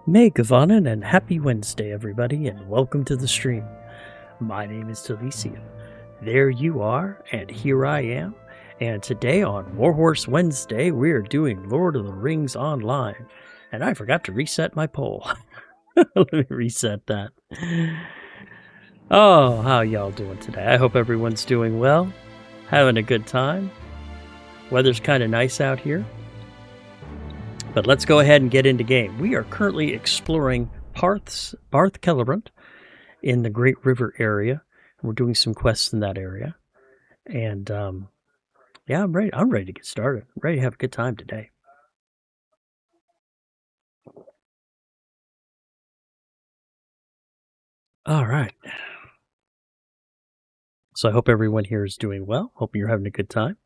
May Gavanan and happy Wednesday, everybody, and welcome to the stream. My name is Talicia. There you are, and here I am. And today on Warhorse Wednesday, we're doing Lord of the Rings Online. And I forgot to reset my poll. Let me reset that. Oh, how y'all doing today? I hope everyone's doing well, having a good time. Weather's kind of nice out here. But let's go ahead and get into game. We are currently exploring Parth Celebrant in the Great River area. We're doing some quests in that area. And yeah, I'm ready. I'm ready to get started. I'm ready to have a good time today. All right. So I hope everyone here is doing well. Hope you're having a good time.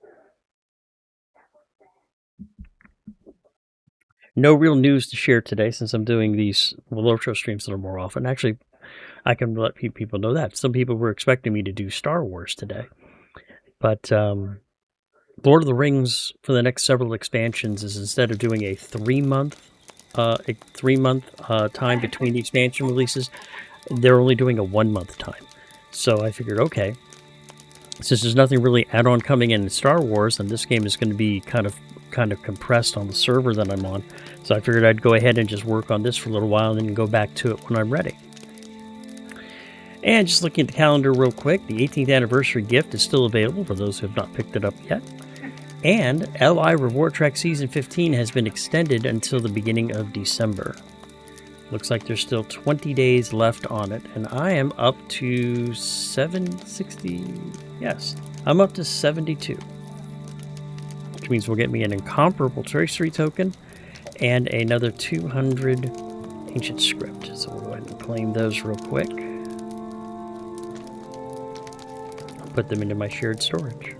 No real news to share today since I'm doing these LOTRO streams a little more often. Actually, I can let people know that. Some people were expecting me to do Star Wars today. But Lord of the Rings for the next several expansions is instead of doing a 3-month time between the expansion releases, they're only doing a 1-month time. So I figured, okay, since there's nothing really add-on coming in Star Wars, and this game is going to be kind of compressed on the server that I'm on, so I figured I'd go ahead and just work on this for a little while and then go back to it when I'm ready. And just looking at the calendar real quick, the 18th anniversary gift is still available for those who have not picked it up yet. And LI Reward Track Season 15 has been extended until the beginning of December. Looks like there's still 20 days left on it, and I am up to 760. Yes, I'm up to 72. Which means we'll get me an incomparable tracery token and another 200 ancient script. So we'll go ahead and claim those real quick. I'll put them into my shared storage.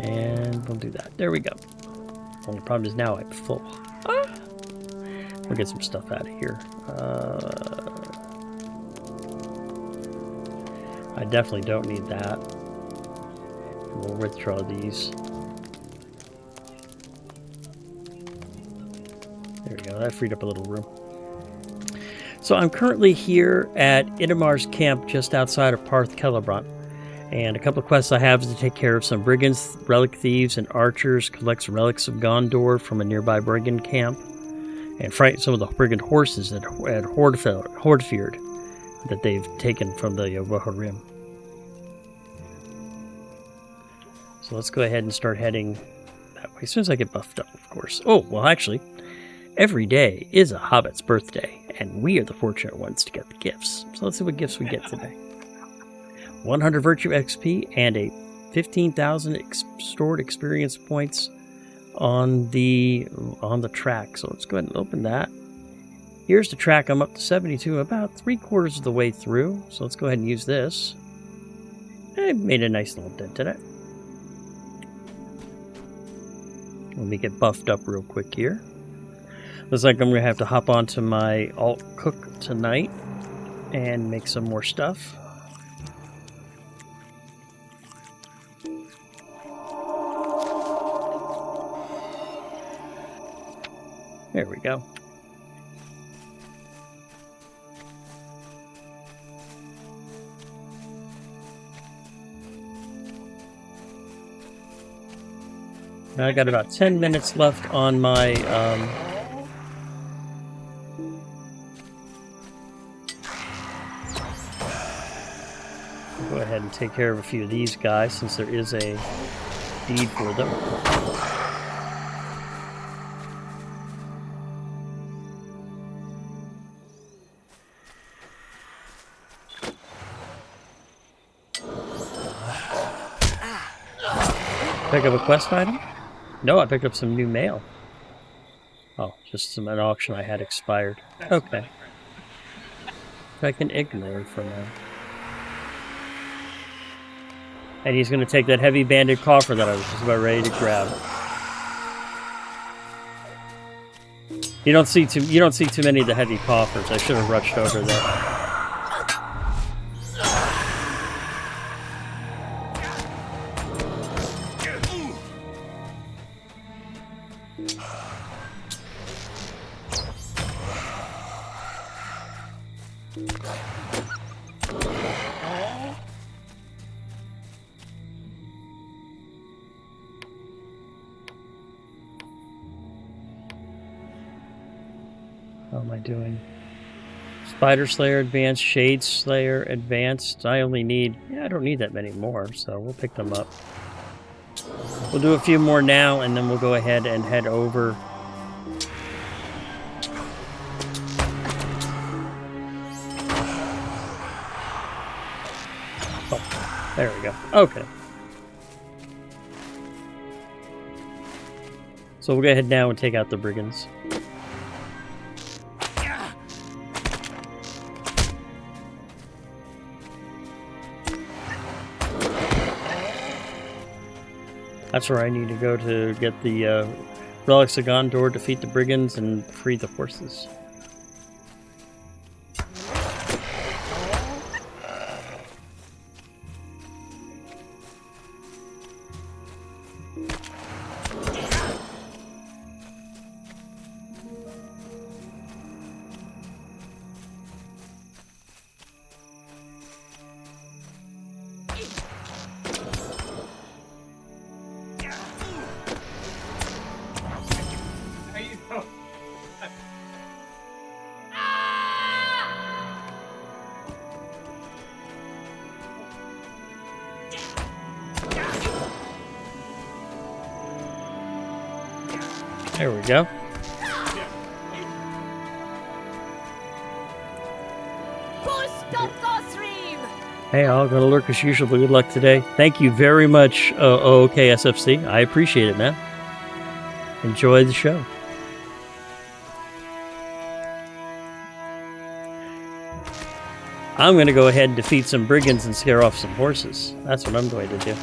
And we'll do that. There we go. Only problem is now I'm full. We'll get some stuff out of here. I definitely don't need that. We'll withdraw these. There we go. That freed up a little room. So I'm currently here at Idamar's camp just outside of Parth Celebrant. And a couple of quests I have is to take care of some brigands, relic thieves, and archers, collect relics of Gondor from a nearby brigand camp, and frighten some of the brigand horses at Hordefjord that they've taken from the Warhorse. So let's go ahead and start heading that way as soon as I get buffed up, of course. Oh, well, actually, every day is a hobbit's birthday, and we are the fortunate ones to get the gifts. So let's see what gifts we get today. 100 Virtue XP and a 15,000 stored experience points on the track. So let's go ahead and open that. Here's the track. I'm up to 72, about 3/4 of the way through. So let's go ahead and use this. I made a nice little dent in it. Let me get buffed up real quick here. Looks like I'm going to have to hop onto my alt cook tonight and make some more stuff. There we go. Now I got about 10 minutes left on my I'll go ahead and take care of a few of these guys since there is a deed for them. Pick up a quest item? No, I picked up some new mail. Oh, just an auction I had expired. Okay. I can ignore it for now. And he's going to take that heavy banded coffer that I was just about ready to grab. You don't see too many of the heavy coffers. I should have rushed over there. How am I doing? Spider Slayer Advanced, Shade Slayer Advanced. I only need... Yeah, I don't need that many more, so we'll pick them up. We'll do a few more now, and then we'll go ahead and head over. Oh, there we go. Okay. So we'll go ahead now and take out the brigands. That's where I need to go to get the relics of Gondor, defeat the brigands, and free the horses. There we go. Hey, I'll go to lurk as usual, but good luck today. Thank you very much, OKSFC. I appreciate it, man. Enjoy the show. I'm going to go ahead and defeat some brigands and scare off some horses. That's what I'm going to do.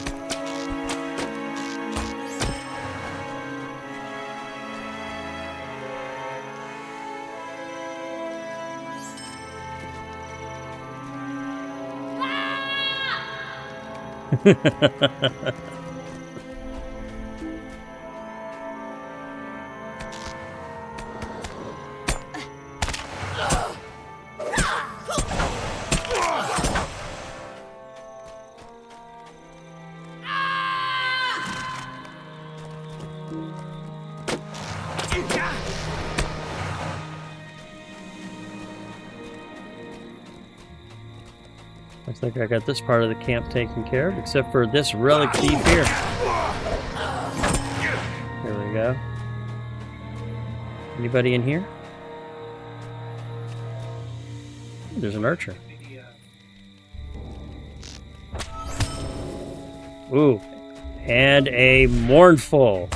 Looks like I got this part of the camp taken care of, except for this relic thief here. There we go. Anybody in here? There's an archer. Ooh. And a mournful.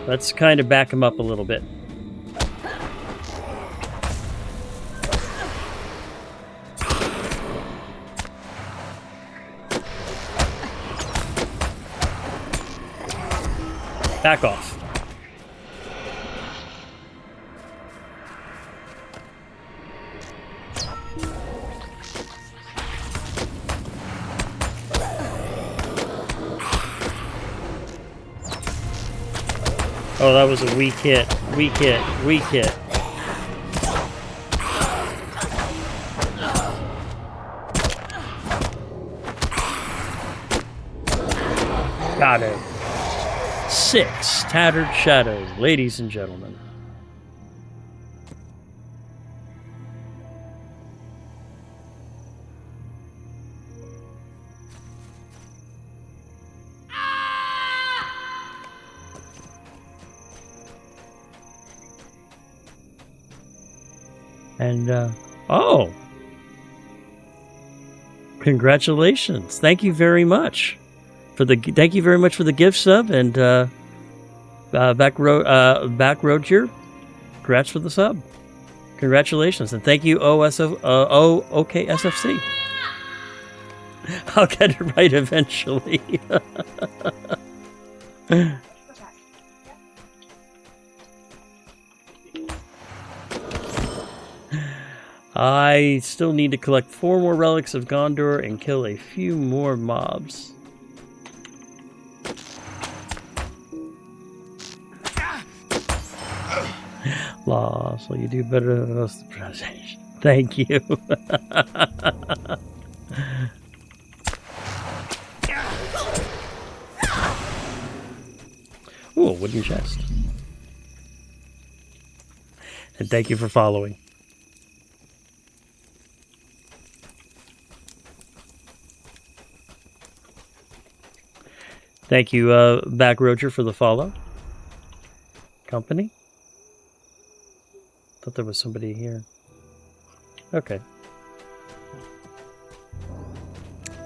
Let's kind of back him up a little bit. Back off. Oh, that was a weak hit. Weak hit. Weak hit. Got it. 6 tattered shadows, ladies and gentlemen. And oh, congratulations! Thank you very much for the gift sub and back road here. Congrats for the sub. Congratulations and thank you OKSFC. I'll get it right eventually. I still need to collect 4 more relics of Gondor and kill a few more mobs. Loss, well, you do better than us. Thank you. Ooh, a wooden chest. And thank you for following. Thank you, Back Roger, for the follow. Company? Thought there was somebody here. Okay.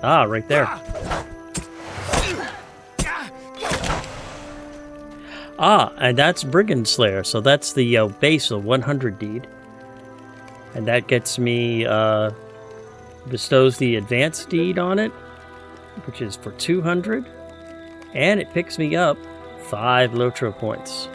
Ah, right there. Ah, and that's Brigand Slayer, so that's the base of 100 deed. And that gets me, bestows the advanced deed on it, which is for 200. And it picks me up 5 LOTRO points.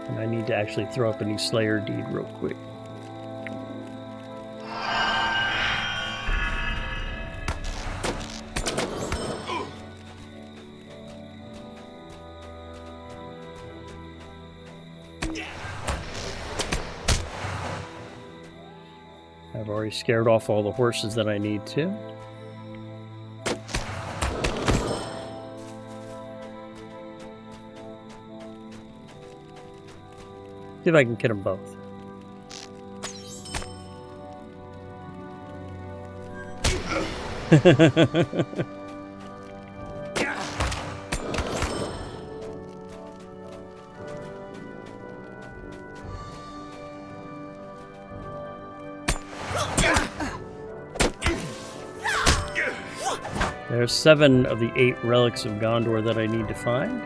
And I need to actually throw up a new Slayer deed real quick. I've already scared off all the horses that I need to. See if I can get them both. There's 7 of the 8 relics of Gondor that I need to find.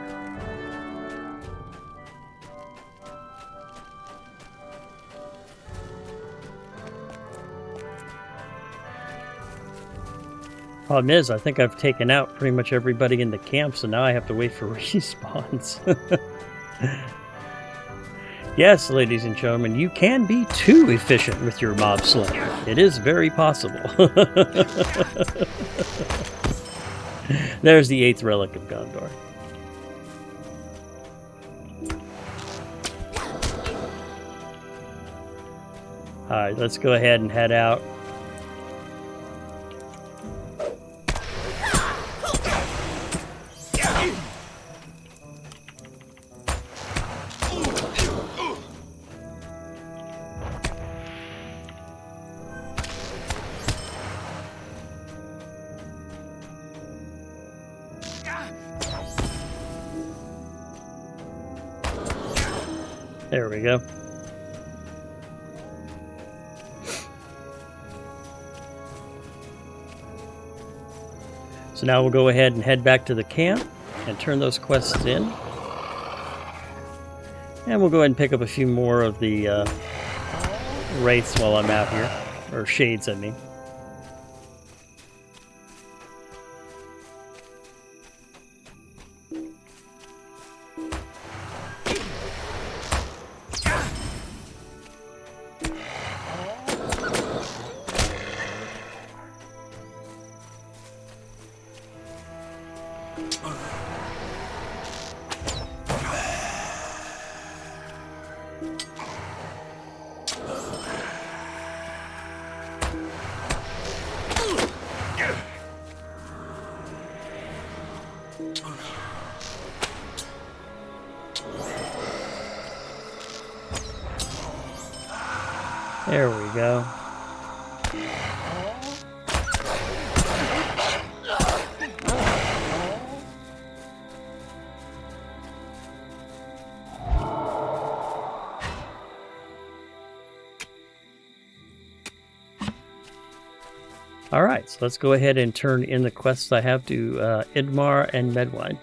Problem is, I think I've taken out pretty much everybody in the camp, so now I have to wait for respawns. Yes, ladies and gentlemen, you can be too efficient with your mob slaying. It is very possible. There's the 8th relic of Gondor. Alright, let's go ahead and head out. There we go. So now we'll go ahead and head back to the camp and turn those quests in. And we'll go ahead and pick up a few more of the wraiths while I'm out here. Or shades, I mean. There we go. All right, so let's go ahead and turn in the quests I have to Idmar and Medwine.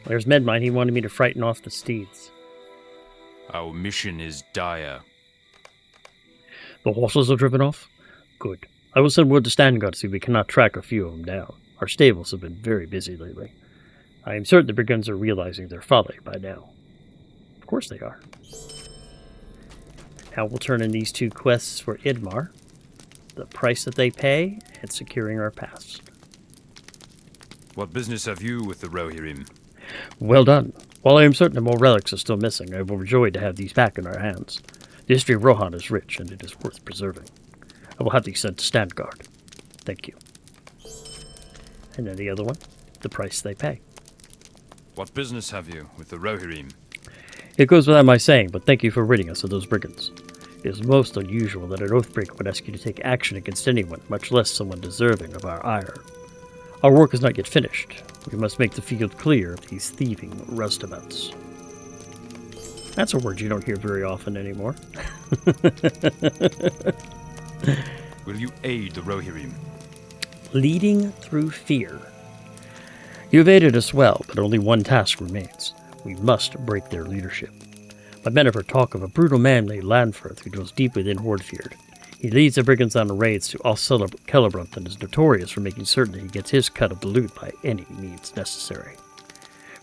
There's Medmine. He wanted me to frighten off the steeds. Our mission is dire. The horses are driven off? Good. I will send word to Stangard to see if we cannot track a few of them down. Our stables have been very busy lately. I am certain the brigands are realizing their folly by now. Of course they are. Now we'll turn in these 2 quests for Idmar. The price that they pay and securing our pass. What business have you with the Rohirrim? Well done. While I am certain that more relics are still missing, I am overjoyed to have these back in our hands. The history of Rohan is rich, and it is worth preserving. I will have these sent to stand guard. Thank you. And then the other one, the price they pay. What business have you with the Rohirrim? It goes without my saying, but thank you for ridding us of those brigands. It is most unusual that an Oathbreaker would ask you to take action against anyone, much less someone deserving of our ire. Our work is not yet finished. We must make the field clear of these thieving roustabouts. That's a word you don't hear very often anymore. Will you aid the Rohirrim? Leading through fear. You have aided us well, but only one task remains. We must break their leadership. My men have heard talk of a brutal man named Lanfirth who dwells deep within Hordefjord. He leads the brigands on raids to Celebrant and is notorious for making certain that he gets his cut of the loot by any means necessary.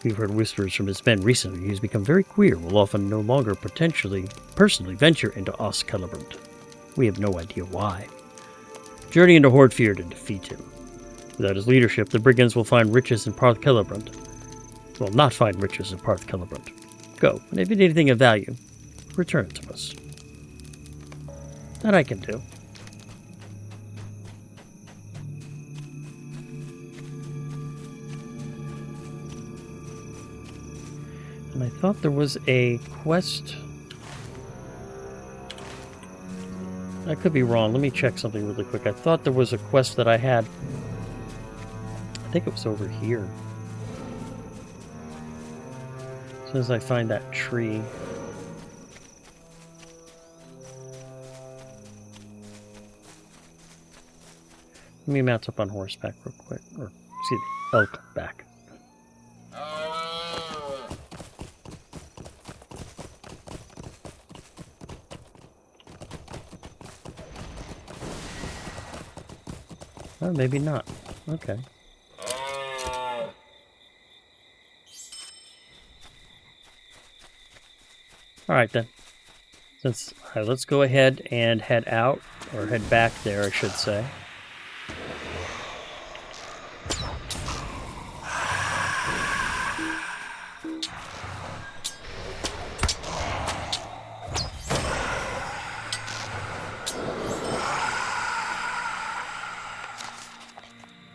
We've heard whispers from his men recently he has become very queer, will often no longer personally venture into Celebrant. We have no idea why. Journey into Hordefjord and defeat him. Without his leadership, the brigands will find riches in Parth Celebrant. Will not find riches in Parth Celebrant. Go, and if you need anything of value, return it to us. That I can do. And I thought there was a quest. I could be wrong. Let me check something really quick. I thought there was a quest that I had. I think it was over here. As soon as I find that tree. Let me mount up on horseback real quick. Or, excuse me, elk back. Oh, maybe not. Okay. Alright then. Let's go ahead and head out, or head back there, I should say.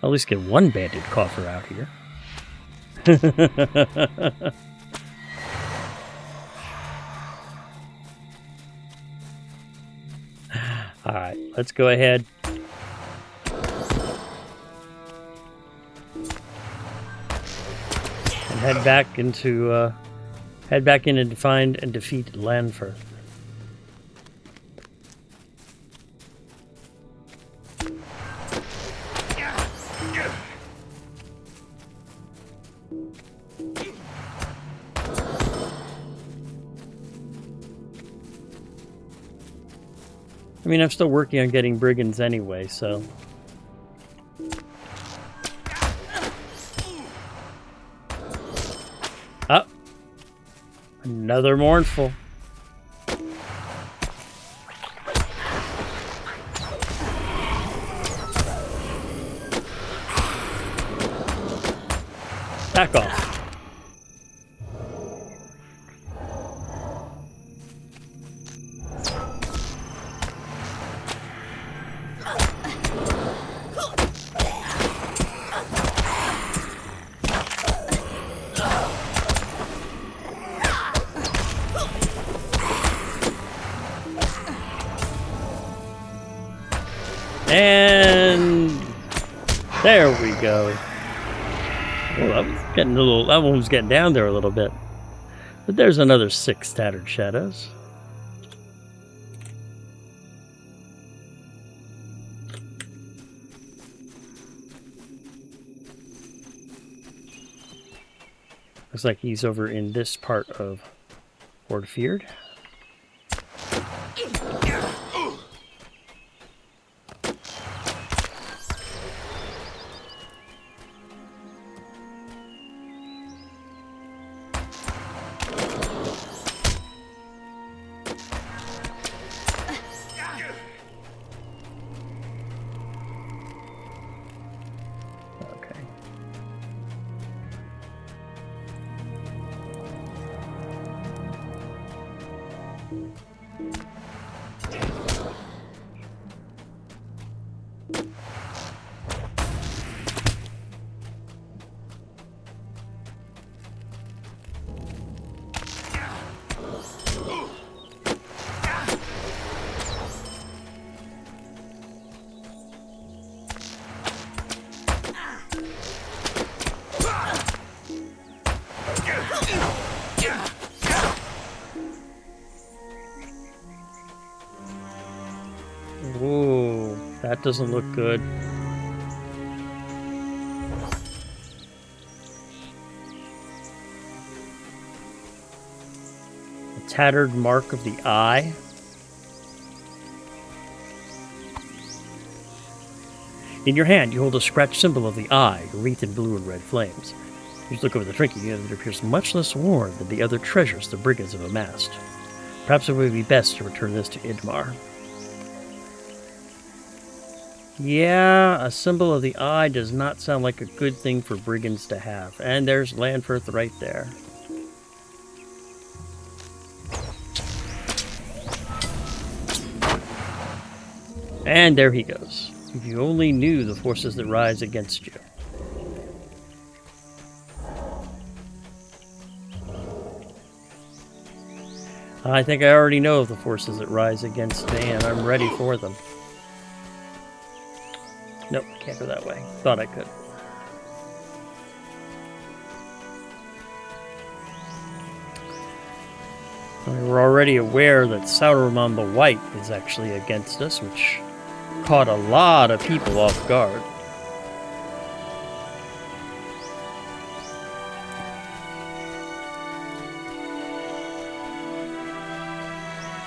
I'll at least get one banded coffer out here. Alright, let's go ahead. And head back in and find and defeat Lanfirth. I mean, I'm still working on getting brigands anyway, so... Oh! Another mournful. Back off. And there we go. Well, that was getting that one was getting down there a little bit. But there's another 6 tattered shadows. Looks like he's over in this part of Hordefjord. That doesn't look good. A tattered mark of the eye. In your hand, you hold a scratched symbol of the eye, wreathed in blue and red flames. As you look over the trinket, you know that it appears much less worn than the other treasures the brigands have amassed. Perhaps it would be best to return this to Idmar. Yeah, a symbol of the eye does not sound like a good thing for brigands to have. And there's Lanfirth right there. And there he goes. If you only knew the forces that rise against you. I think I already know of the forces that rise against me, and I'm ready for them. Nope, can't go that way. Thought I could. We were already aware that Sauron the White is actually against us, which caught a lot of people off guard.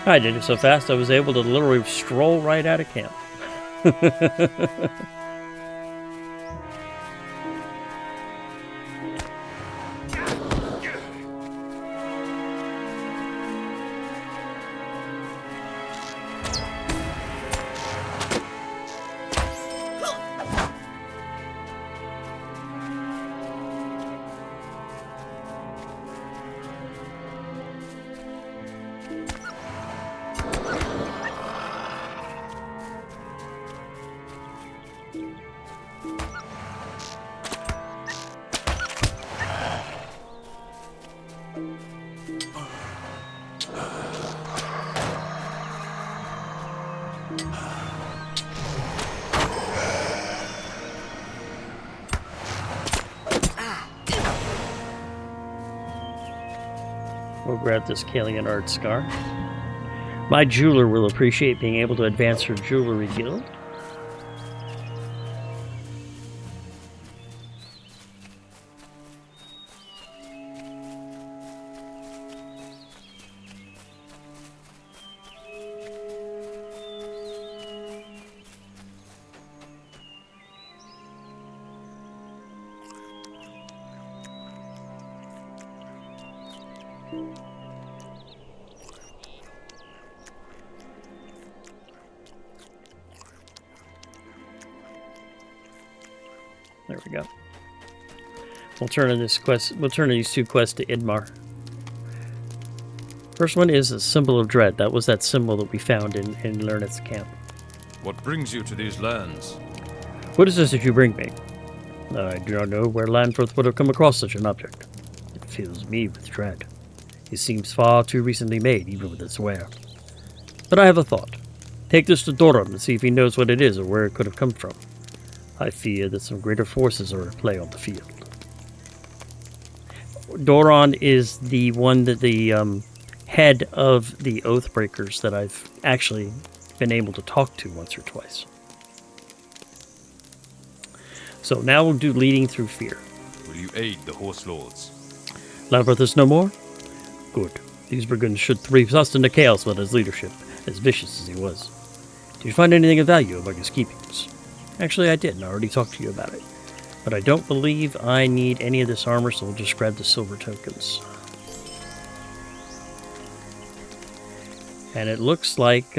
I did it so fast I was able to literally stroll right out of camp. We'll grab this Kalian art scar. My jeweler will appreciate being able to advance her jewelry guild. There we go. We'll turn in this quest. We'll turn in these two quests to Idmar. First one is a symbol of dread. That was that symbol that we found in Lerneth's camp. What brings you to these lands? What is this that you bring me? I do not know where Lanfirth would have come across such an object. It fills me with dread. It seems far too recently made, even with its wear. But I have a thought. Take this to Doran and see if he knows what it is or where it could have come from. I fear that some greater forces are at play on the field. Doran is the one that the head of the Oathbreakers that I've actually been able to talk to once or twice. So now we'll do leading through fear. Will you aid the Horse Lords? Lanfirth is no more? Good. These brigands should thrust into chaos with his leadership, as vicious as he was. Did you find anything of value among his keepings? Actually, I did, and I already talked to you about it. But I don't believe I need any of this armor, so we'll just grab the silver tokens. And it looks like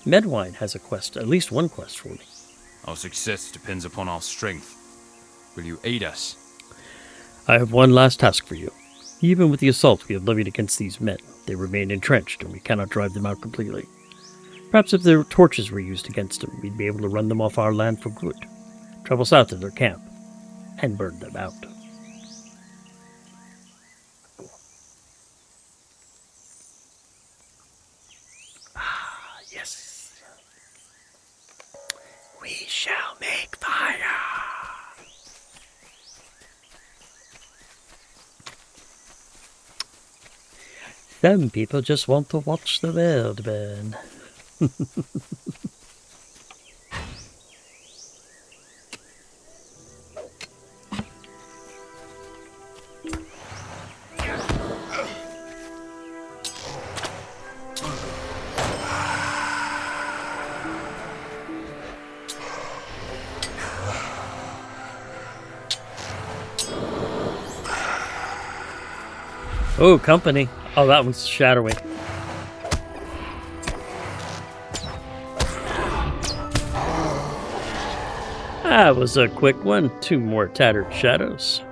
Medwine has a quest, at least one quest for me. Our success depends upon our strength. Will you aid us? I have one last task for you. Even with the assault we have levied against these men, they remain entrenched, and we cannot drive them out completely. Perhaps if their torches were used against them, we'd be able to run them off our land for good. Travel south to their camp, and burn them out. Ah, yes. We shall make fire. Some people just want to watch the world burn. Oh, company. Oh, that one's shadowy. That was a quick one. 2 more tattered shadows.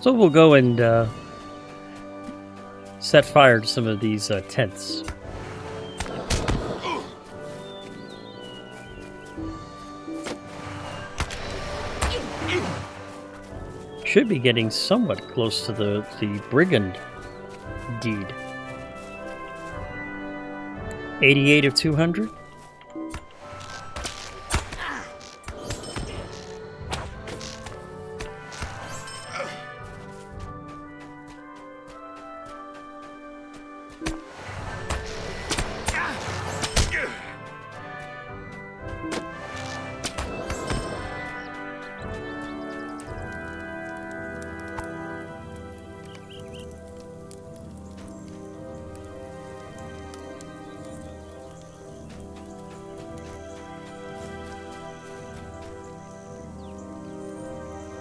So we'll go and set fire to some of these tents. Should be getting somewhat close to the brigand deed. 88 of 200.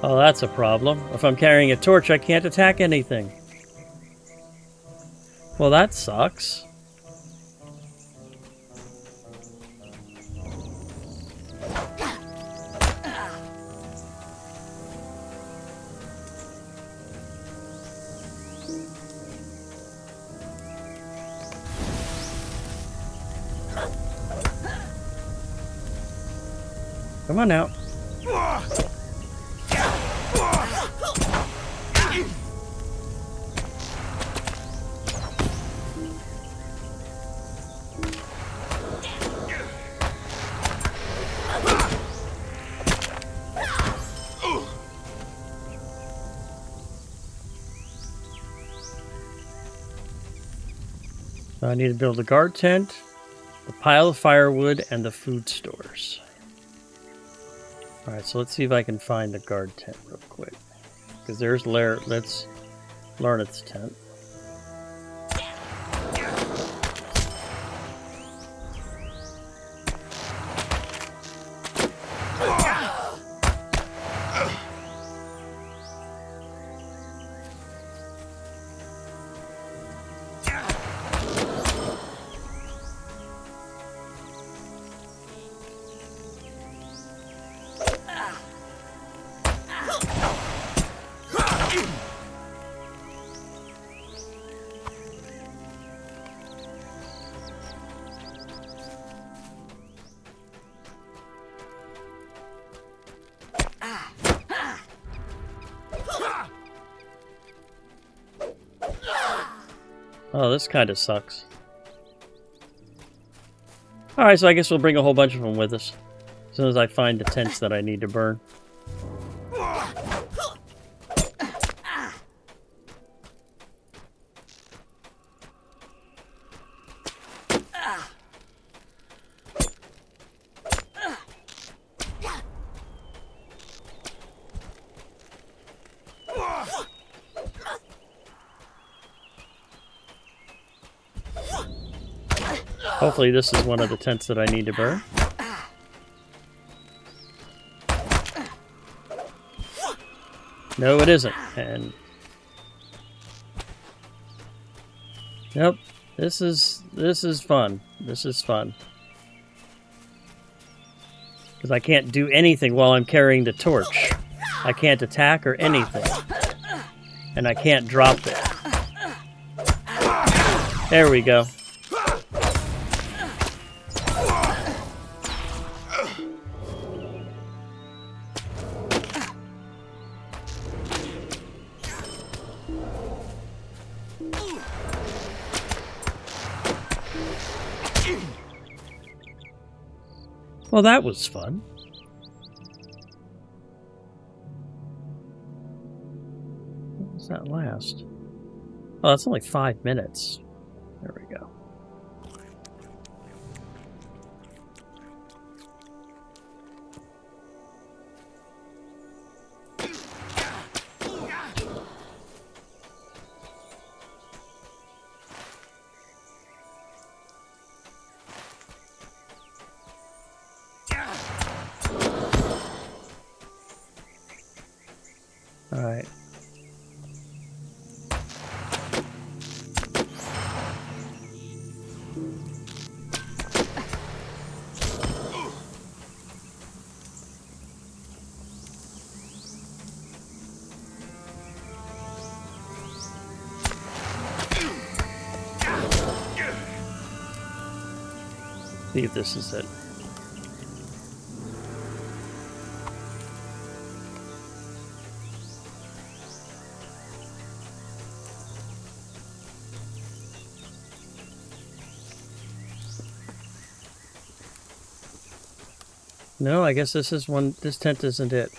Oh, that's a problem. If I'm carrying a torch, I can't attack anything. Well, that sucks. Come on now. I need to build a guard tent, the pile of firewood, and the food stores. Alright, so let's see if I can find the guard tent real quick. Because there's that's Larneth's tent. Oh, this kind of sucks. Alright, so I guess we'll bring a whole bunch of them with us. As soon as I find the tents that I need to burn. Hopefully this is one of the tents that I need to burn. No, it isn't. And nope. This is fun. This is fun. Because I can't do anything while I'm carrying the torch. I can't attack or anything. And I can't drop it. There we go. Well, that was fun. What does that last? Oh, that's only 5 minutes. There we go. All right. See if this is it. No, I guess this is one. This tent isn't it.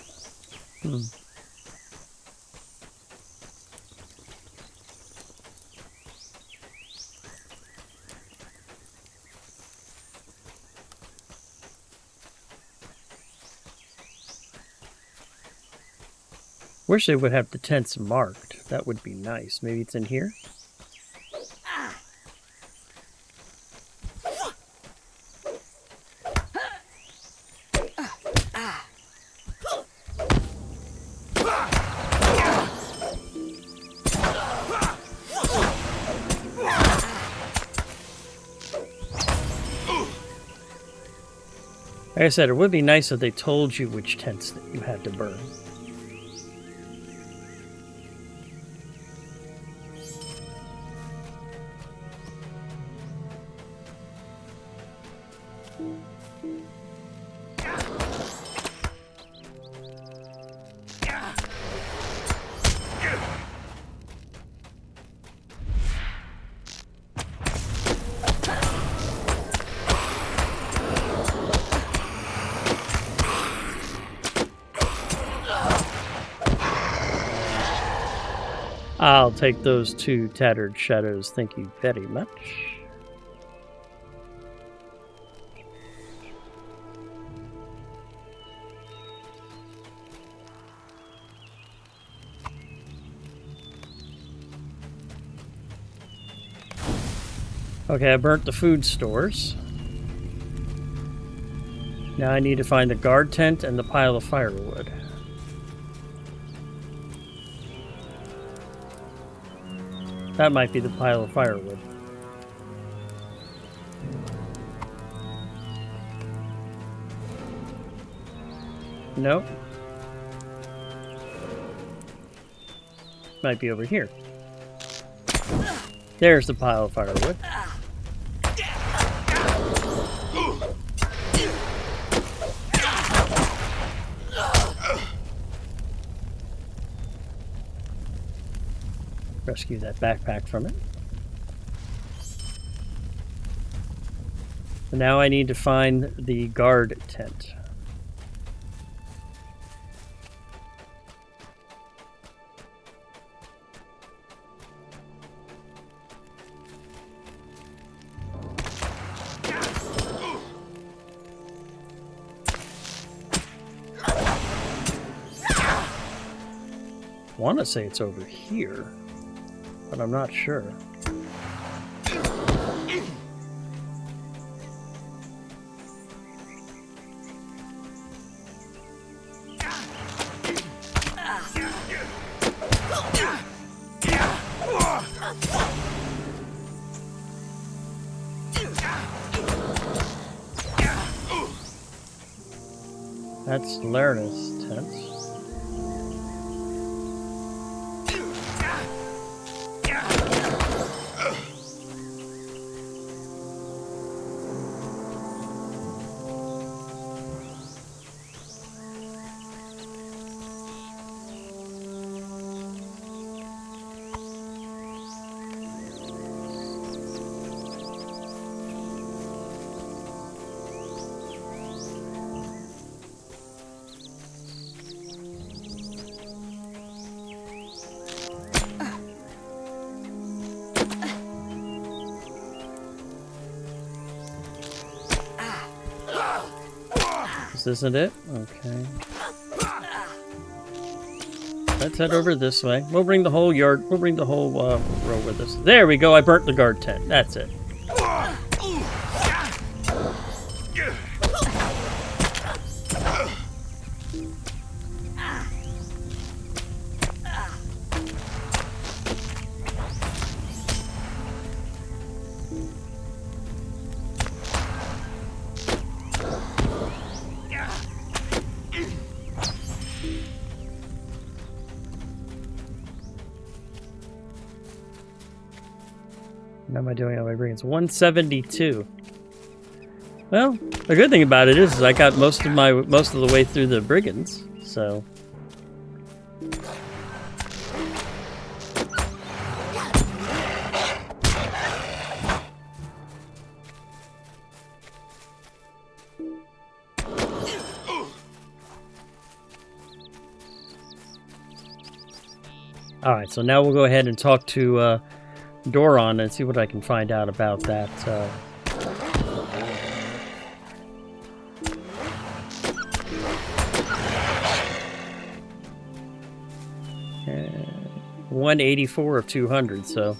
Wish they would have the tents marked. That would be nice. Maybe it's in here? Like I said, it would be nice if they told you which tents that you had to burn. I'll take those 2 tattered shadows, thank you very much. Okay, I burnt the food stores. Now I need to find the guard tent and the pile of firewood. That might be the pile of firewood. Nope. Might be over here. There's the pile of firewood. Rescue that backpack from it. And now I need to find the guard tent. I want to say it's over here, but I'm not sure. That's Lerna's tent. This isn't it? Okay. Let's head over this way. We'll bring the whole yard, we'll bring the whole row with us. There we go, I burnt the guard tent. That's it. How am I doing on my brigands? 172. Well, the good thing about it is I got most of the way through the brigands, so. All right, so now we'll go ahead and talk to Doron and see what I can find out about that. 184 of 200, so.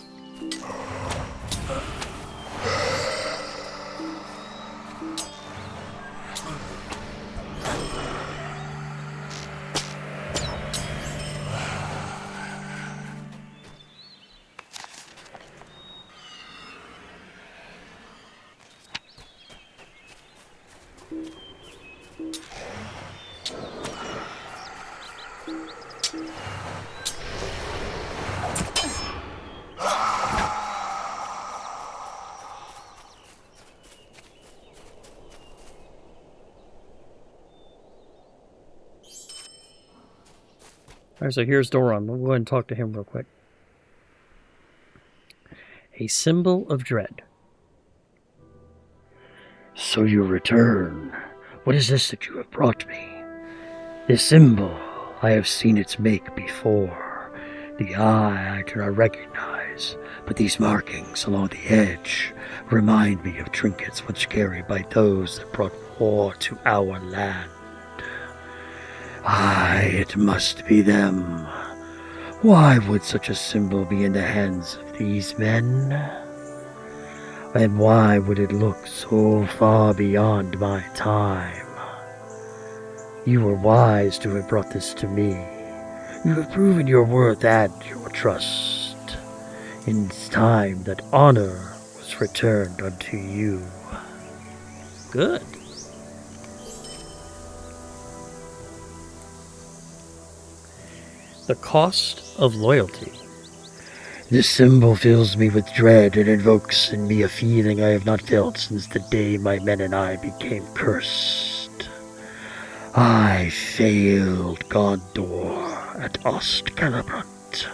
Alright, so here's Doron. We'll go ahead and talk to him real quick. A symbol of dread. So you return. What is this that you have brought me? This symbol, I have seen its make before. The eye I do not recognize, but these markings along the edge remind me of trinkets once carried by those that brought war to our land. Aye, it must be them. Why would such a symbol be in the hands of these men? And why would it look so far beyond my time? You were wise to have brought this to me. You have proven your worth and your trust. It's time that honor was returned unto you. Good. The cost of loyalty. This symbol fills me with dread and invokes in me a feeling I have not felt since the day my men and I became cursed. I failed Gondor at Celebrant,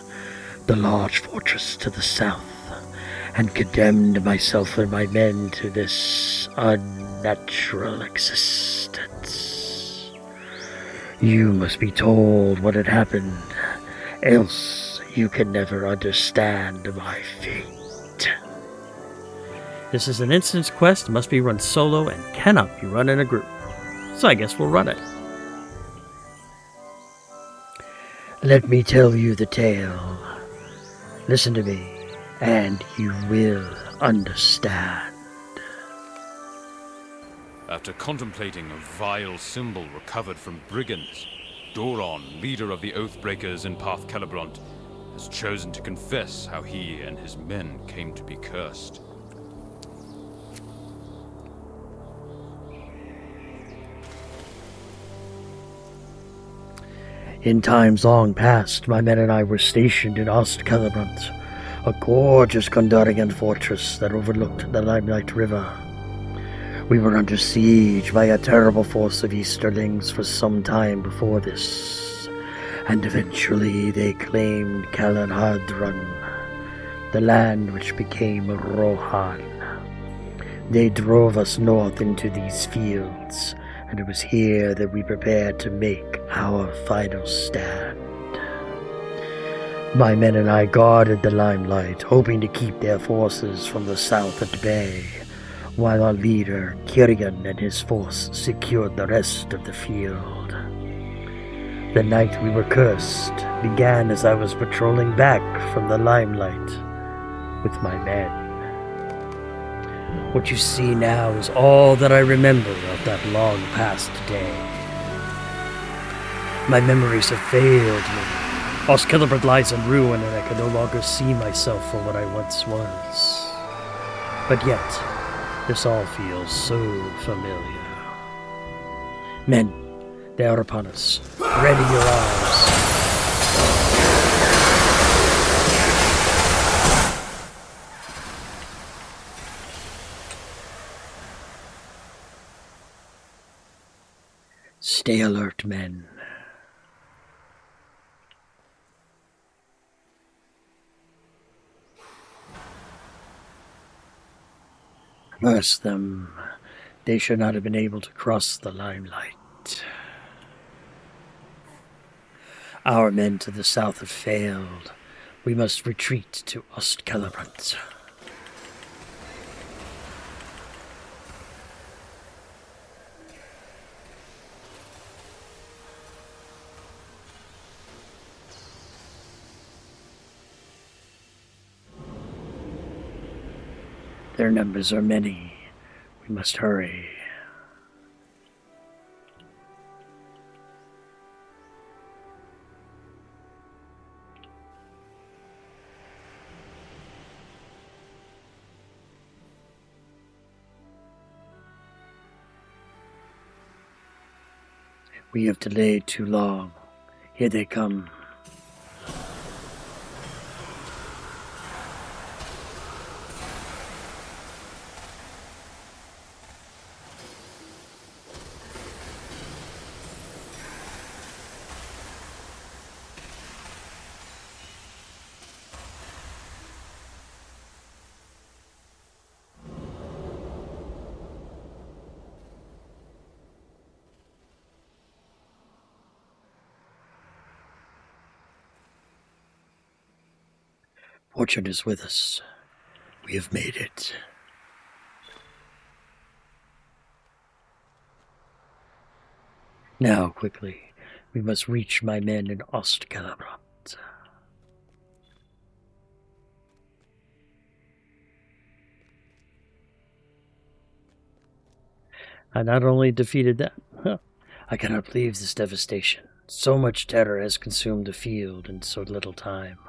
the large fortress to the south, and condemned myself and my men to this unnatural existence. You must be told what had happened, else you can never understand my fate. This is an instance quest, must be run solo and cannot be run in a group. So I guess we'll run it. Let me tell you the tale. Listen to me, and you will understand. After contemplating a vile symbol recovered from brigands, Doron, leader of the Oathbreakers in Parth Celebrant, has chosen to confess how he and his men came to be cursed. In times long past, my men and I were stationed in Celebrant, a gorgeous Gondorian fortress that overlooked the Limelight River. We were under siege by a terrible force of Easterlings for some time before this, and eventually they claimed Calanhadran, the land which became Rohan. They drove us north into these fields, and it was here that we prepared to make our final stand. My men and I guarded the Limelight, hoping to keep their forces from the south at bay, while our leader, Kirigan, and his force secured the rest of the field. The night we were cursed began as I was patrolling back from the limelight with my men. What you see now is all that I remember of that long past day. My memories have failed me. Ost Celebrant lies in ruin, and I can no longer see myself for what I once was. But yet, this all feels so familiar. Men, they are upon us. Ready your arms. Stay alert, men. Curse them. They should not have been able to cross the limelight. Our men to the south have failed. We must retreat to Ost Celebrant. Their numbers are many. We must hurry. We have delayed too long. Here they come. Fortune is with us. We have made it. Now, quickly, we must reach my men in Ost Celebrant. I not only defeated them, I cannot believe this devastation. So much terror has consumed the field in so little time.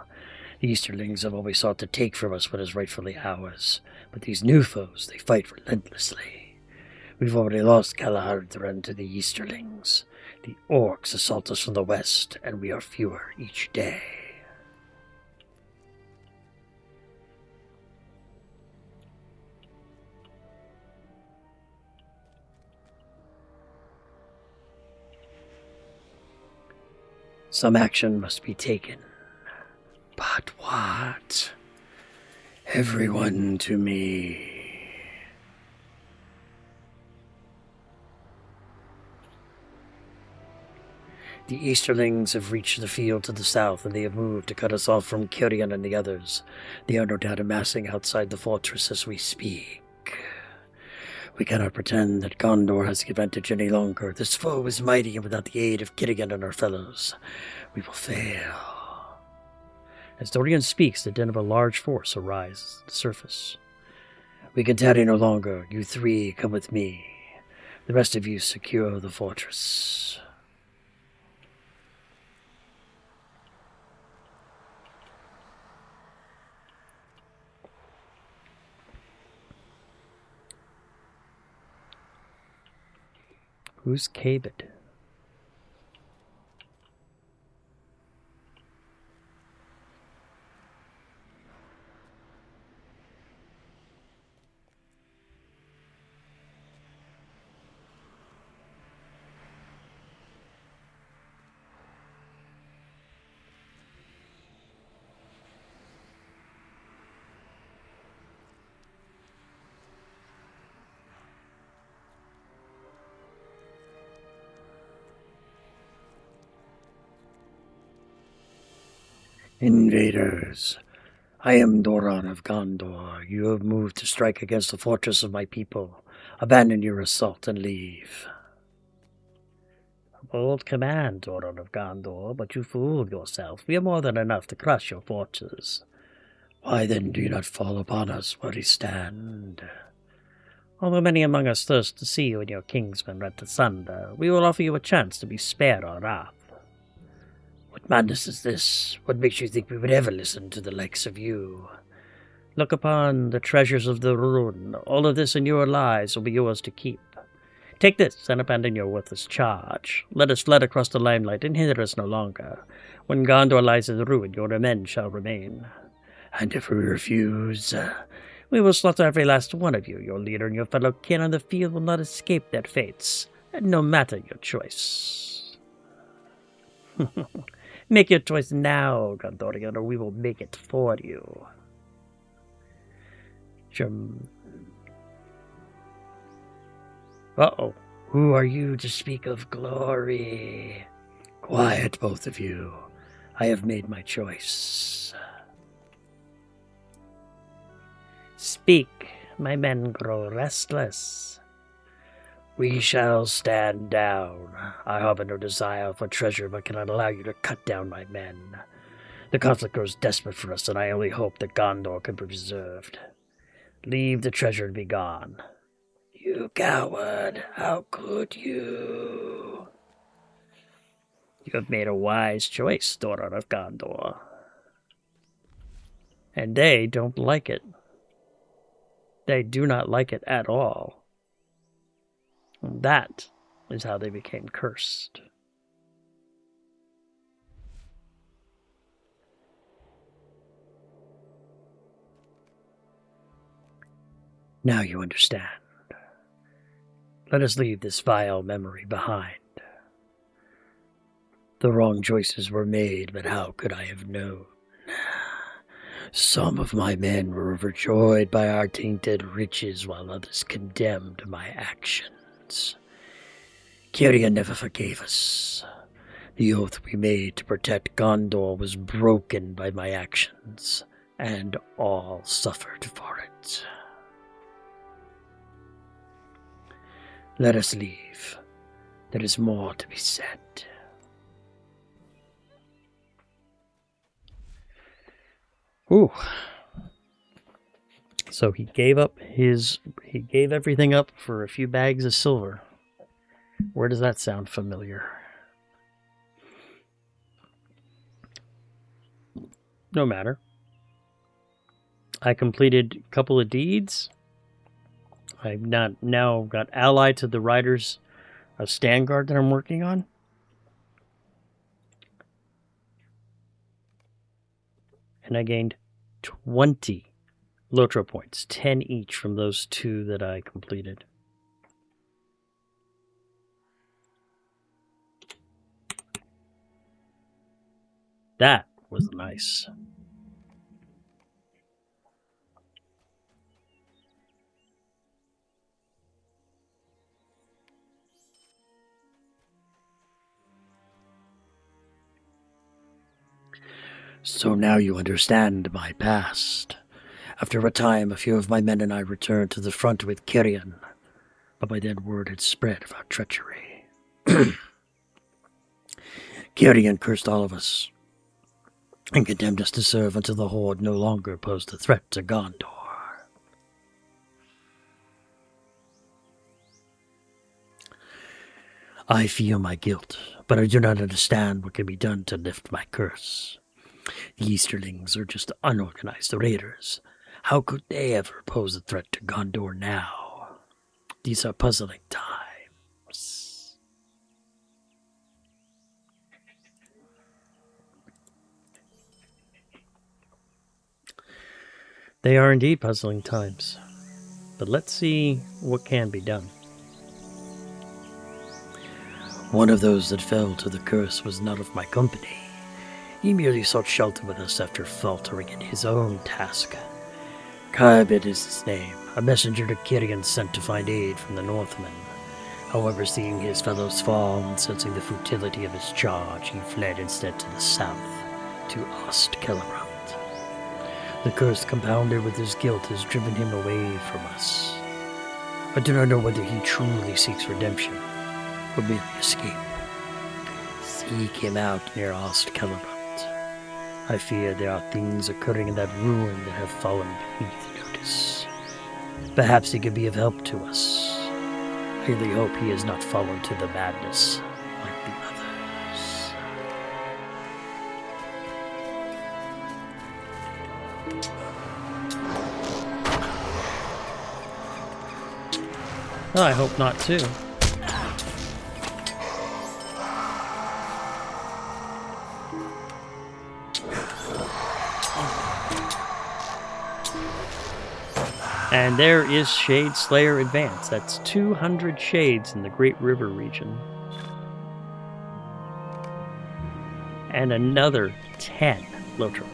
The Easterlings have always sought to take from us what is rightfully ours, but these new foes, they fight relentlessly. We've already lost Galahardran to the Easterlings. The orcs assault us from the west, and we are fewer each day. Some action must be taken. But what? Everyone to me. The Easterlings have reached the field to the south, and they have moved to cut us off from Kirian and the others. They are no doubt amassing outside the fortress as we speak. We cannot pretend that Gondor has the advantage any longer. This foe is mighty, and without the aid of Kirigan and our fellows, we will fail. As Dorian speaks, the din of a large force arises at the surface. We can tarry no longer. You three come with me. The rest of you secure the fortress. Who's Cabot? Invaders, I am Doran of Gondor. You have moved to strike against the fortress of my people. Abandon your assault and leave. Bold command, Doran of Gondor, but you fooled yourself. We are more than enough to crush your forces. Why then do you not fall upon us where we stand? Although many among us thirst to see you and your kingsmen rent asunder, we will offer you a chance to be spared our wrath. What madness is this? What makes you think we would ever listen to the likes of you? Look upon the treasures of the rune. All of this and your lives will be yours to keep. Take this and abandon your worthless charge. Let us fled across the limelight and hinder us no longer. When Gondor lies in ruin, your revenge shall remain. And if we refuse, we will slaughter every last one of you. Your leader and your fellow kin on the field will not escape their fates, no matter your choice. Make your choice now, Gondorian, or we will make it for you. Uh-oh. Who are you to speak of glory? Quiet, both of you. I have made my choice. Speak, my men grow restless. We shall stand down. I harbor no desire for treasure, but cannot allow you to cut down my men. The conflict grows desperate for us, and I only hope that Gondor can be preserved. Leave the treasure and be gone. You coward, how could you? You have made a wise choice, Doran of Gondor. And they don't like it. They do not like it at all. And that is how they became cursed. Now you understand. Let us leave this vile memory behind. The wrong choices were made, but how could I have known? Some of my men were overjoyed by our tainted riches, while others condemned my actions. Cirion never forgave us. The oath we made to protect Gondor was broken by my actions, and all suffered for it. Let us leave. There is more to be said. Ooh. So he gave everything up for a few bags of silver. Where does that sound familiar? No matter. I completed a couple of deeds. I've now got allied to the riders of Stangard that I'm working on. And I gained 20 LOTRO points, 10 each from those 2 that I completed. That was nice. So now you understand my past. After a time, a few of my men and I returned to the front with Cirion, but by then word had spread of our treachery. Cirion cursed all of us and condemned us to serve until the Horde no longer posed a threat to Gondor. I feel my guilt, but I do not understand what can be done to lift my curse. The Easterlings are just unorganized raiders. How could they ever pose a threat to Gondor now? These are puzzling times. They are indeed puzzling times. But let's see what can be done. One of those that fell to the curse was not of my company. He merely sought shelter with us after faltering in his own task. Kybit is his name, a messenger to Cirion sent to find aid from the Northmen. However, seeing his fellows fall and sensing the futility of his charge, he fled instead to the south, to Celebrant. The curse compounded with his guilt has driven him away from us. I do not know whether he truly seeks redemption or merely escape. Seek him out near Ost Celebrant. I fear there are things occurring in that ruin that have fallen beneath notice. Perhaps he could be of help to us. I really hope he has not fallen to the madness like the others. Well, I hope not too. And there is Shade Slayer Advance. That's 200 shades in the Great River region. And another 10 LOTRO points.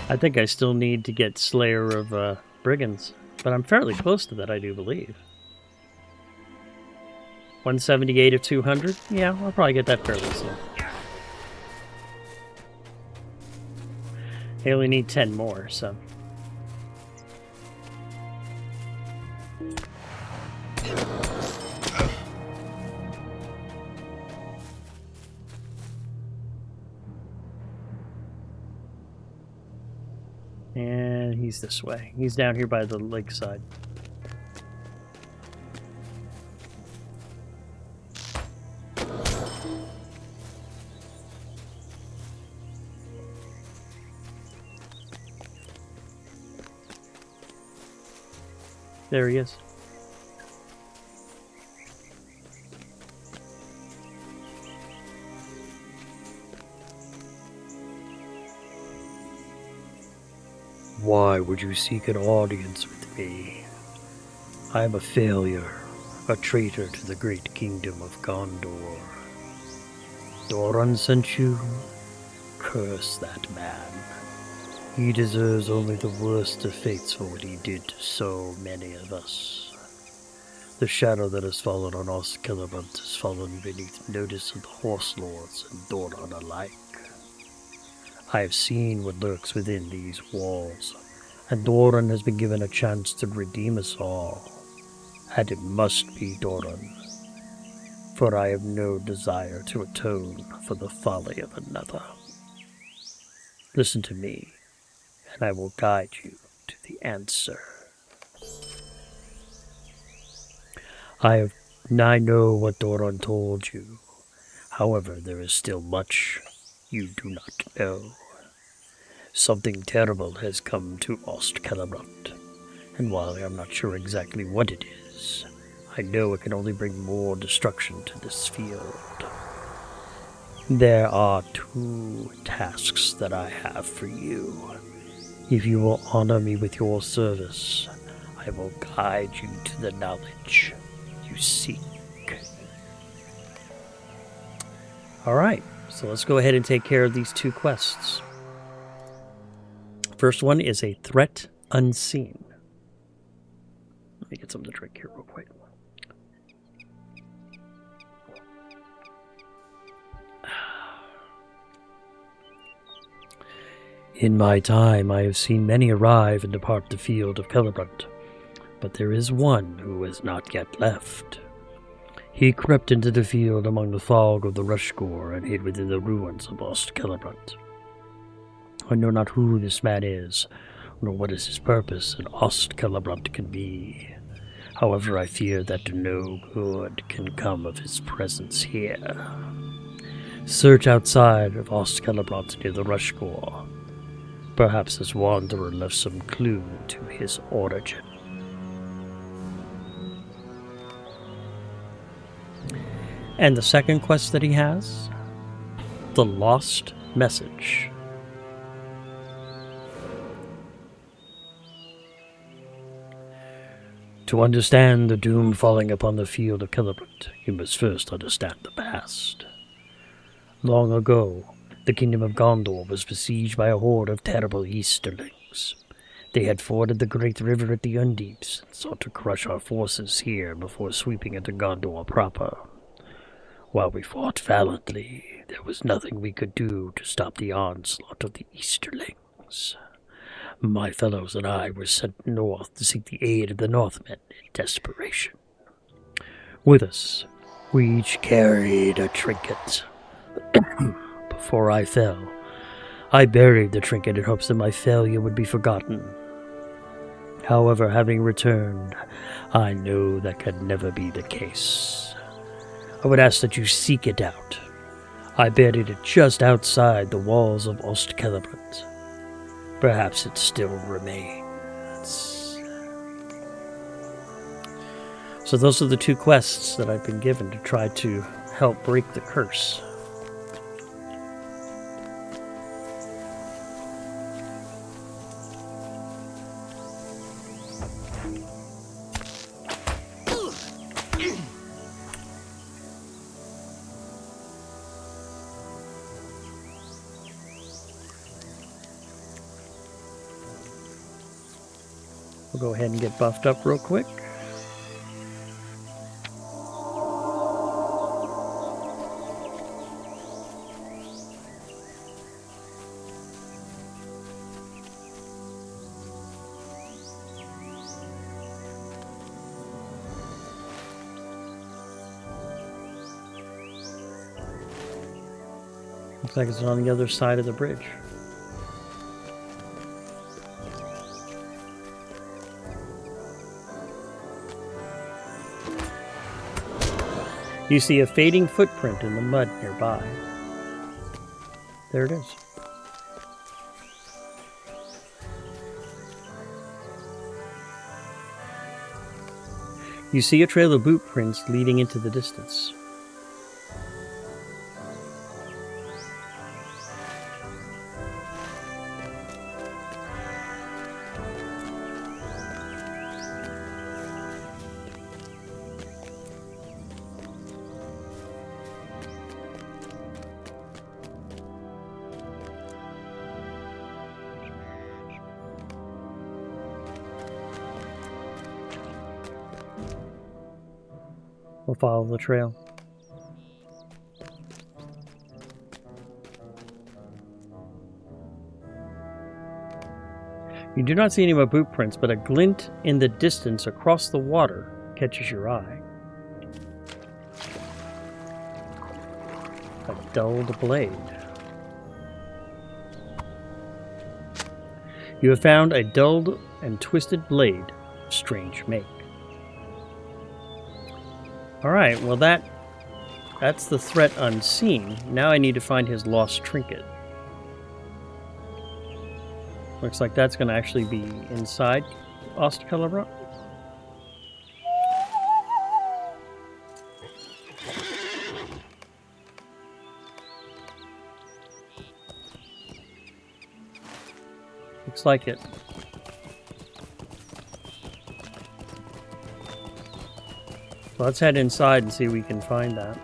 I think I still need to get Slayer of Brigands, but I'm fairly close to that, I do believe. 178 of 200? Yeah, I'll probably get that fairly soon. I only need 10 more, so... And he's this way. He's down here by the lakeside. There he is. Why would you seek an audience with me? I am a failure, a traitor to the great kingdom of Gondor. Doran sent you? Curse that man. He deserves only the worst of fates for what he did to so many of us. The shadow that has fallen on Ost Celebrant has fallen beneath notice of the Horse Lords and Doran alike. I have seen what lurks within these walls, and Doran has been given a chance to redeem us all. And it must be Doran, for I have no desire to atone for the folly of another. Listen to me, and I will guide you to the answer. I know what Doran told you. However, there is still much you do not know. Something terrible has come to Ost Celebrant, and while I am not sure exactly what it is, I know it can only bring more destruction to this field. There are 2 tasks that I have for you. If you will honor me with your service, I will guide you to the knowledge you seek. Alright, so let's go ahead and take care of these 2 quests. First one is a threat unseen. Let me get something to drink here real quick. In my time, I have seen many arrive and depart the field of Celebrant, but there is one who has not yet left. He crept into the field among the fog of the Rushgore and hid within the ruins of Ost Celebrant. I know not who this man is, nor what is his purpose in Ost Celebrant can be. However, I fear that no good can come of his presence here. Search outside of Ost Celebrant near the Rushgore. Perhaps this wanderer left some clue to his origin. And the second quest that he has, The Lost Message. To understand the doom falling upon the field of Celebrant, you must first understand the past. Long ago, the kingdom of Gondor was besieged by a horde of terrible Easterlings. They had forded the great river at the Undeeps and sought to crush our forces here before sweeping into Gondor proper. While we fought valiantly, there was nothing we could do to stop the onslaught of the Easterlings. My fellows and I were sent north to seek the aid of the Northmen in desperation. With us, we each carried a trinket. Before I fell, I buried the trinket in hopes that my failure would be forgotten. However, having returned, I know that could never be the case. I would ask that you seek it out. I buried it just outside the walls of Celebrant. Perhaps it still remains. So those are the two quests that I've been given to try to help break the curse. We'll go ahead and get buffed up real quick. Looks like it's on the other side of the bridge. You see a fading footprint in the mud nearby. There it is. You see a trail of boot prints leading into the distance. We'll follow the trail. You do not see any more boot prints, but a glint in the distance across the water catches your eye. A dulled blade. You have found a dulled and twisted blade of strange make. Alright, well that's the threat unseen. Now I need to find his lost trinket. Looks like that's going to actually be inside Celebrant. Looks like it. So let's head inside and see if we can find that.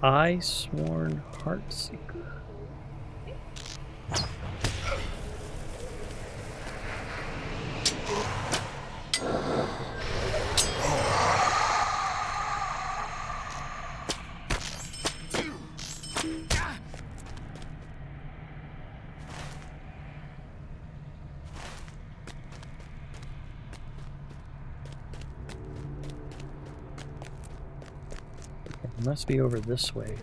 Eye-sworn Heartseeker. It must be over this way.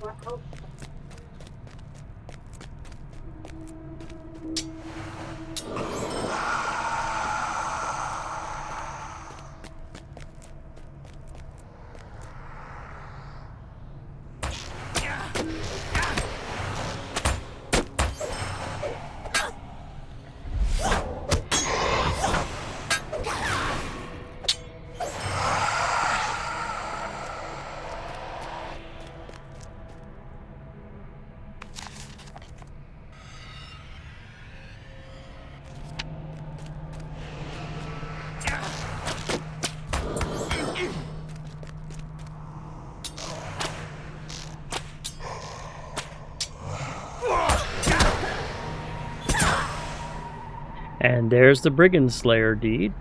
And there's the Brigand Slayer deed.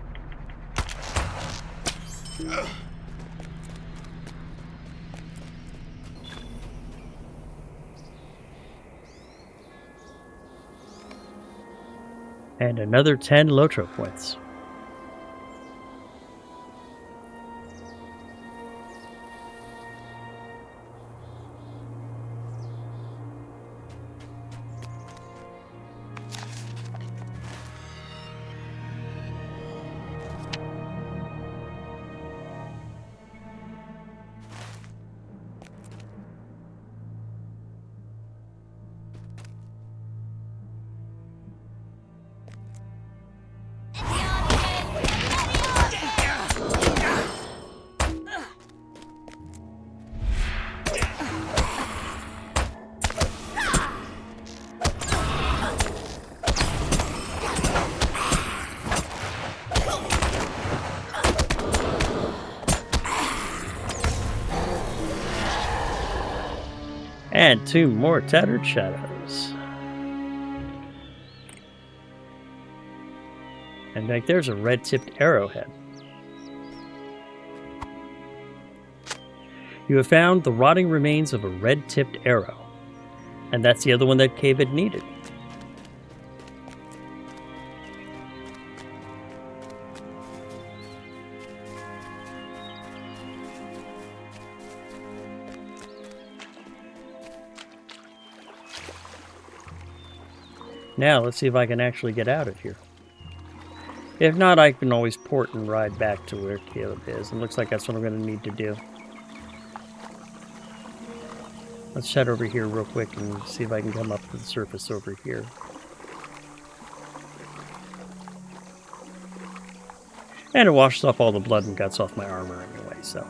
And another 10 LOTRO points. And 2 more Tattered Shadows. And like there's a red-tipped arrowhead. You have found the rotting remains of a red-tipped arrow. And that's the other one that Cave had needed. Now, let's see if I can actually get out of here. If not, I can always port and ride back to where Caleb is. It looks like that's what I'm going to need to do. Let's head over here real quick and see if I can come up to the surface over here. And it washes off all the blood and guts off my armor anyway, so...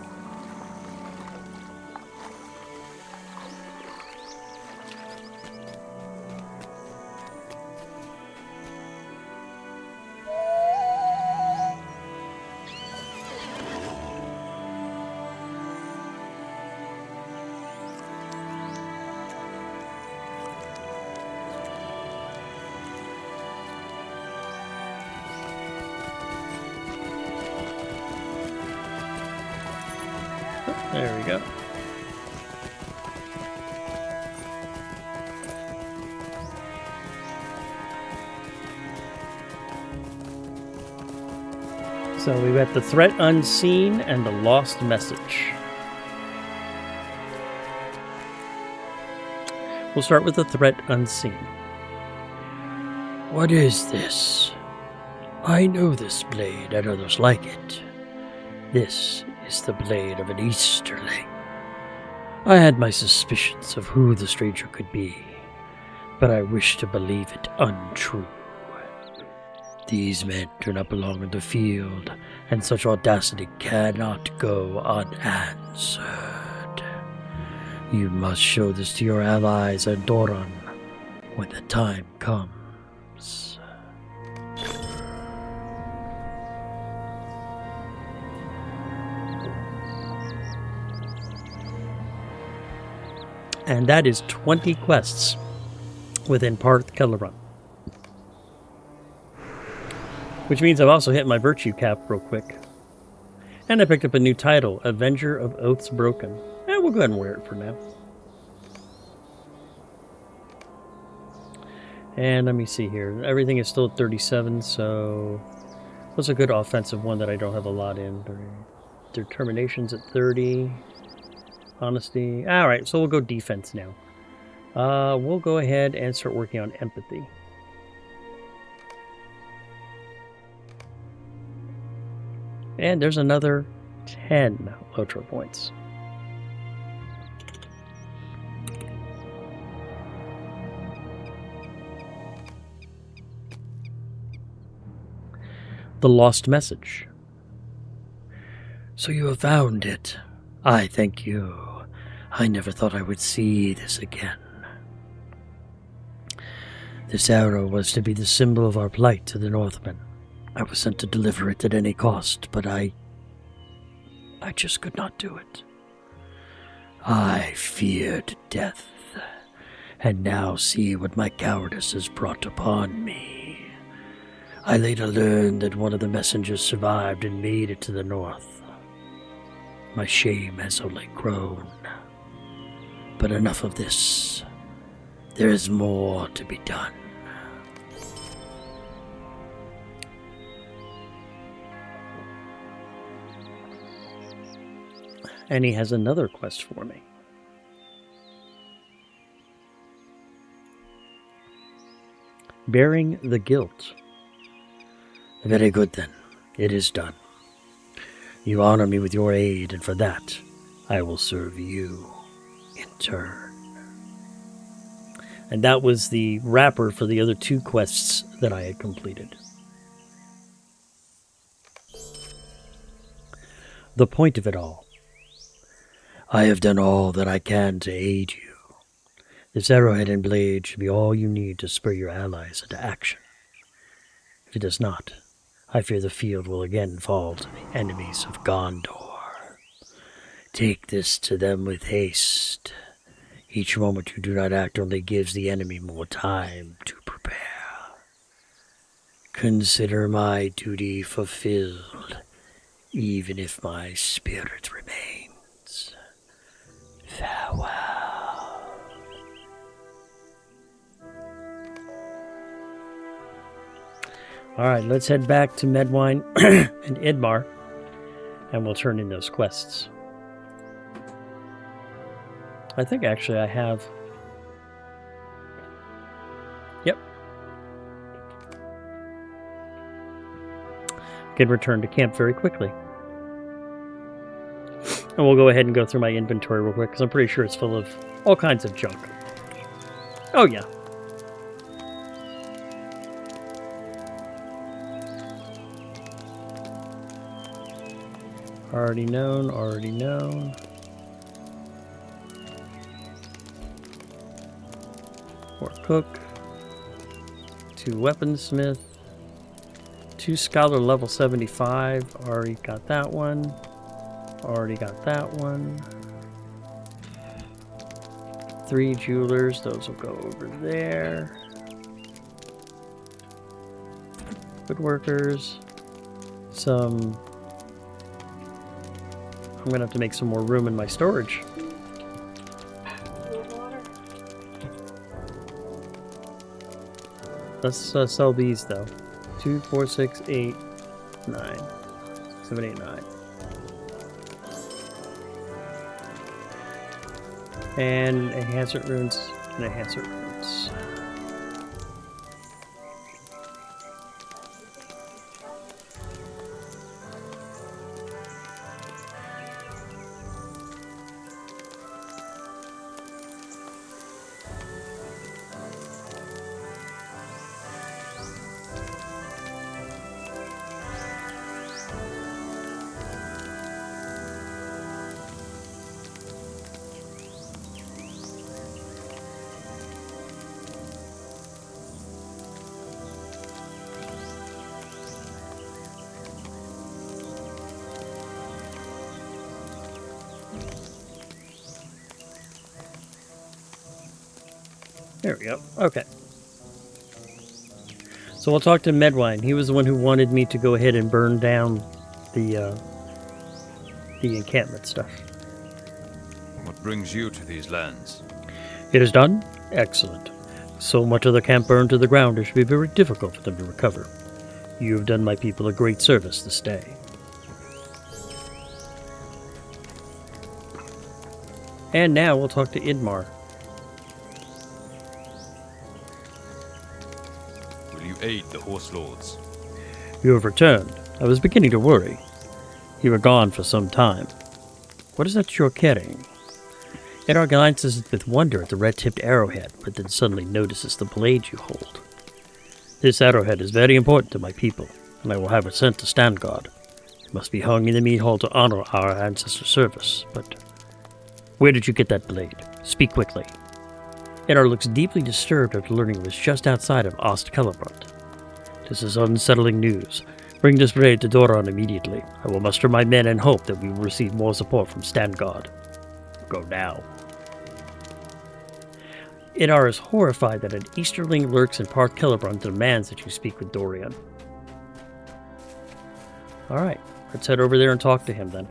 There we go. So we got the Threat Unseen and the Lost Message. We'll start with the Threat Unseen. What is this? I know this blade and others like it. This is the blade of an Easterling. I had my suspicions of who the stranger could be, but I wish to believe it untrue. These men do not belong in the field, and such audacity cannot go unanswered. You must show this to your allies and Doran when the time comes. And that is 20 quests within Parth Celebrant. Which means I've also hit my virtue cap real quick. And I picked up a new title, Avenger of Oaths Broken. And we'll go ahead and wear it for now. And let me see here. Everything is still at 37, so... what's a good offensive one that I don't have a lot in? Determination's at 30. Honesty. All right, so we'll go defense now. We'll go ahead and start working on empathy. And there's another 10 LOTRO points. The Lost Message. So you have found it. I thank you. I never thought I would see this again. This arrow was to be the symbol of our plight to the Northmen. I was sent to deliver it at any cost, but I just could not do it. I feared death, and now see what my cowardice has brought upon me. I later learned that one of the messengers survived and made it to the north. My shame has only grown. But enough of this. There is more to be done. And he has another quest for me. Bearing the Guilt. Very good then. It is done. You honor me with your aid, and for that, I will serve you in turn. And that was the wrapper for the other 2 quests that I had completed. The point of it all. I have done all that I can to aid you. This arrowhead and blade should be all you need to spur your allies into action. If it does not, I fear the field will again fall to the enemies of Gondor. Take this to them with haste. Each moment you do not act only gives the enemy more time to prepare. Consider my duty fulfilled, even if my spirit remains. Farewell. All right, let's head back to Medwine and Idmar, and we'll turn in those quests. I think actually I have... Yep. Can return to camp very quickly. And we'll go ahead and go through my inventory real quick, because I'm pretty sure it's full of all kinds of junk. Oh, yeah. Already known, already known. More cook. 2 weaponsmith. 2 scholar level 75. Already got that one. Already got that one. 3 jewelers. Those will go over there. Woodworkers. Some... I'm going to have to make some more room in my storage. Let's sell these, though. 2, 4, 6, 8, 9. 7, 8, 9. And enhancement runes and enhancement runes. There we go. Okay. So we'll talk to Medwine. He was the one who wanted me to go ahead and burn down the encampment stuff. What brings you to these lands? It is done? Excellent. So much of the camp burned to the ground, it should be very difficult for them to recover. You have done my people a great service this day. And now we'll talk to Idmar. Will you aid the Horse Lords? You have returned. I was beginning to worry. You were gone for some time. What is that you're carrying? Idmar glances with wonder at the red-tipped arrowhead, but then suddenly notices the blade you hold. This arrowhead is very important to my people, and I will have it sent to Stanguard. It must be hung in the mead hall to honor our ancestor service, but where did you get that blade? Speak quickly. Idmar looks deeply disturbed after learning it was just outside of Ost Celebrant. This is unsettling news. Bring this blade to Doron immediately. I will muster my men and hope that we will receive more support from Stanguard. Go now. Idmar is horrified that an Easterling lurks in Parth Celebrant and demands that you speak with Dorian. Alright, let's head over there and talk to him then.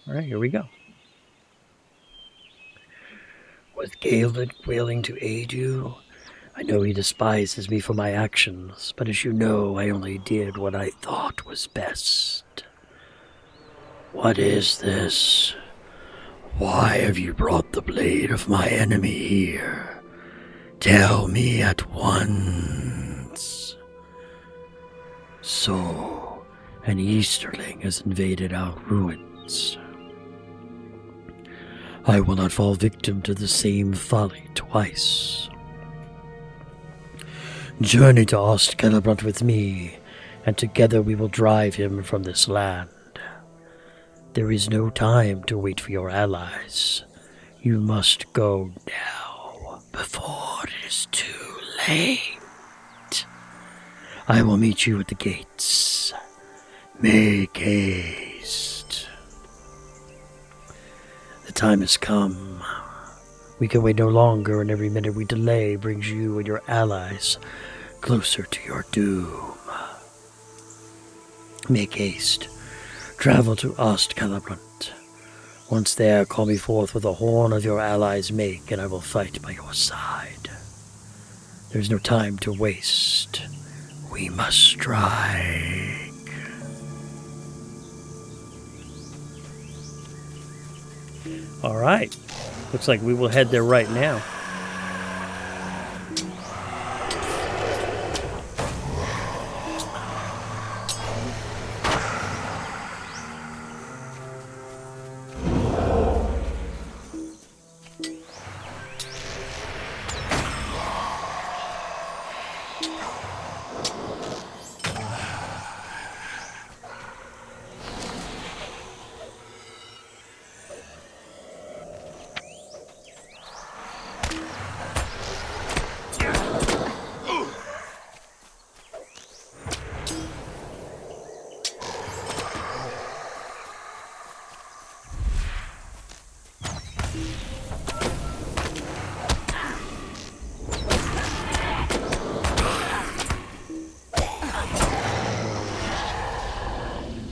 Alright, here we go. With Galen willing to aid you, I know he despises me for my actions, but as you know, I only did what I thought was best. What is this? Why have you brought the blade of my enemy here? Tell me at once. So, an Easterling has invaded our ruins. I will not fall victim to the same folly twice. Journey to Ost Celebrant with me, and together we will drive him from this land. There is no time to wait for your allies. You must go now, before it is too late. I will meet you at the gates. Make haste. The time has come. We can wait no longer, and every minute we delay brings you and your allies closer to your doom. Make haste. Travel to Ost Celebrant. Once there, call me forth with the horn of your allies' make, and I will fight by your side. There's no time to waste. We must strike. Alright, looks like we will head there right now.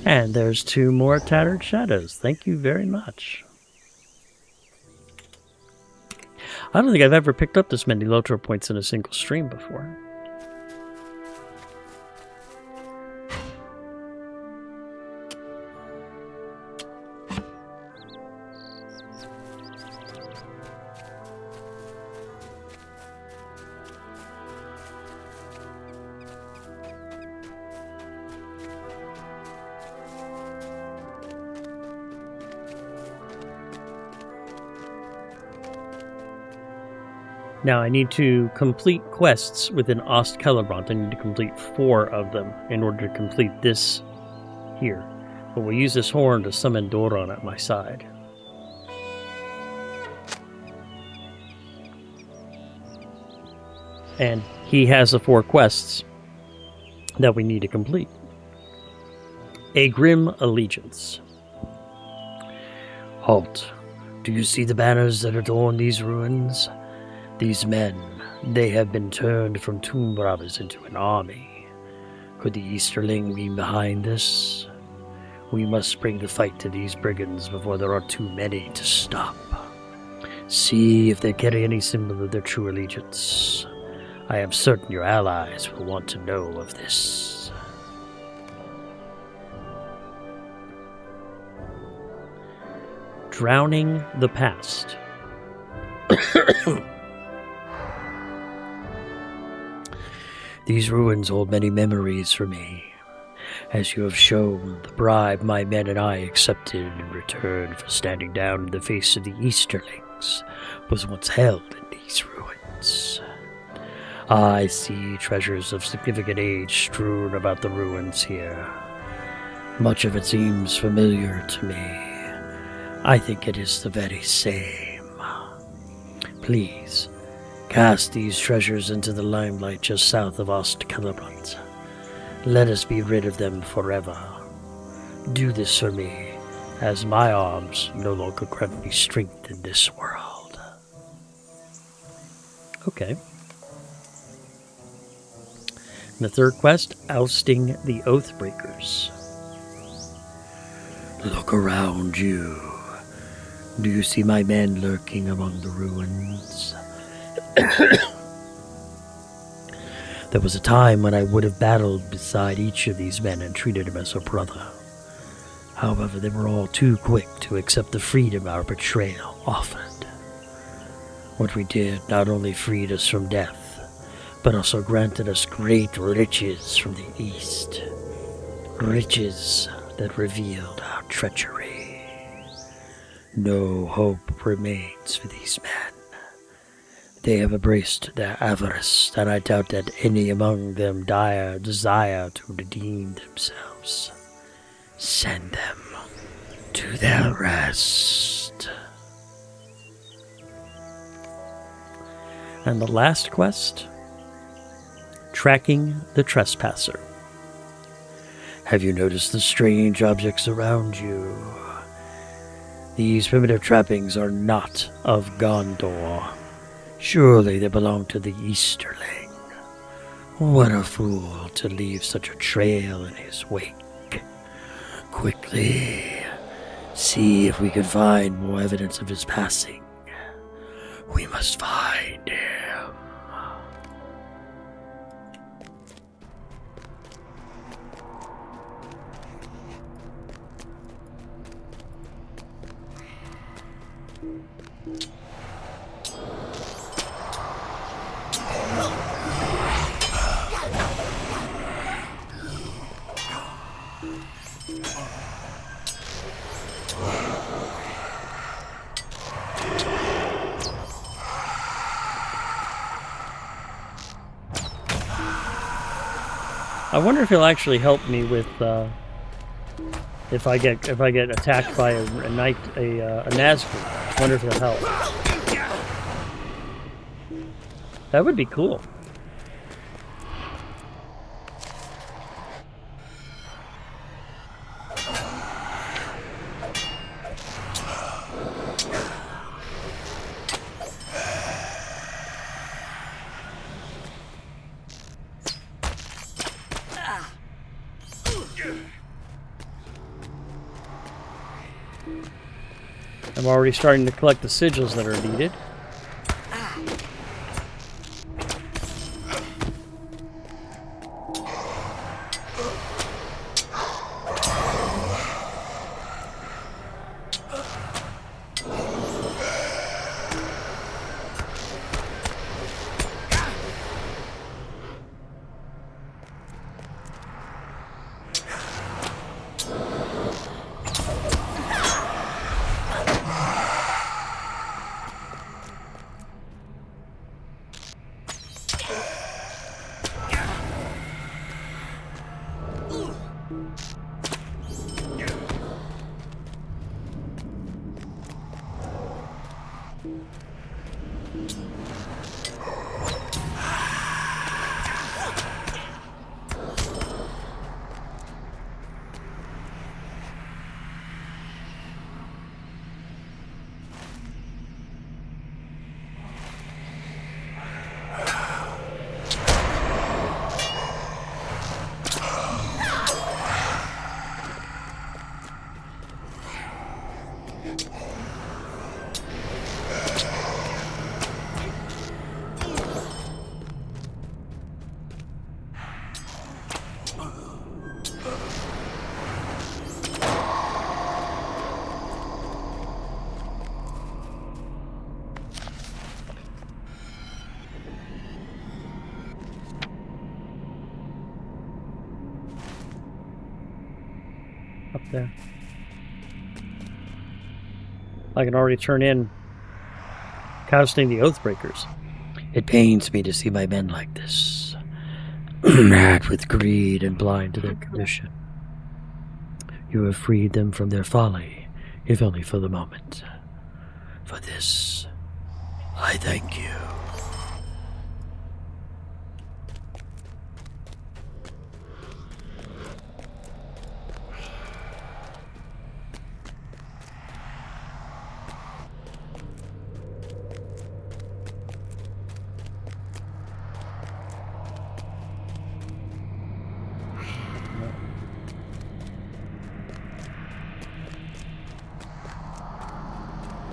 And there's 2 more Tattered Shadows. Thank you very much. I don't think I've ever picked up this many LOTRO points in a single stream before. Now I need to complete quests within Ost Celebrant. I need to complete 4 of them in order to complete this here. But we'll use this horn to summon Doron at my side. And he has the 4 quests that we need to complete. A grim allegiance. Halt. Do you see the banners that adorn these ruins? These men, they have been turned from tomb robbers into an army. Could the Easterling be behind this? We must bring the fight to these brigands before there are too many to stop. See if they carry any symbol of their true allegiance. I am certain your allies will want to know of this. Drowning the past. These ruins hold many memories for me. As you have shown, the bribe my men and I accepted in return for standing down in the face of the Easterlings was once held in these ruins. I see treasures of significant age strewn about the ruins here. Much of it seems familiar to me. I think it is the very same. Please, cast these treasures into the limelight just south of Celebrant. Let us be rid of them forever. Do this for me, as my arms no longer grant me strength in this world. Okay. And the third quest, ousting the Oathbreakers. Look around you. Do you see my men lurking among the ruins? There was a time when I would have battled beside each of these men and treated him as a brother. However, they were all too quick to accept the freedom our betrayal offered. What we did not only freed us from death, but also granted us great riches from the east. Riches that revealed our treachery. No hope remains for these men. They have embraced their avarice, and I doubt that any among them desire to redeem themselves. Send them to their rest. And the last quest, tracking the trespasser. Have you noticed the strange objects around you? These primitive trappings are not of Gondor. Surely they belong to the Easterling. What a fool to leave such a trail in his wake. Quickly, see if we can find more evidence of his passing. We must find him. I wonder if he'll actually help me with if I get attacked by a Nazgul. I wonder if he'll help. That would be cool. I'm already starting to collect the sigils that are needed. Up there. I can already turn in casting the Oathbreakers. It pains me to see my men like this, mad with greed and blind to their condition. You have freed them from their folly, if only for the moment. For this, I thank you.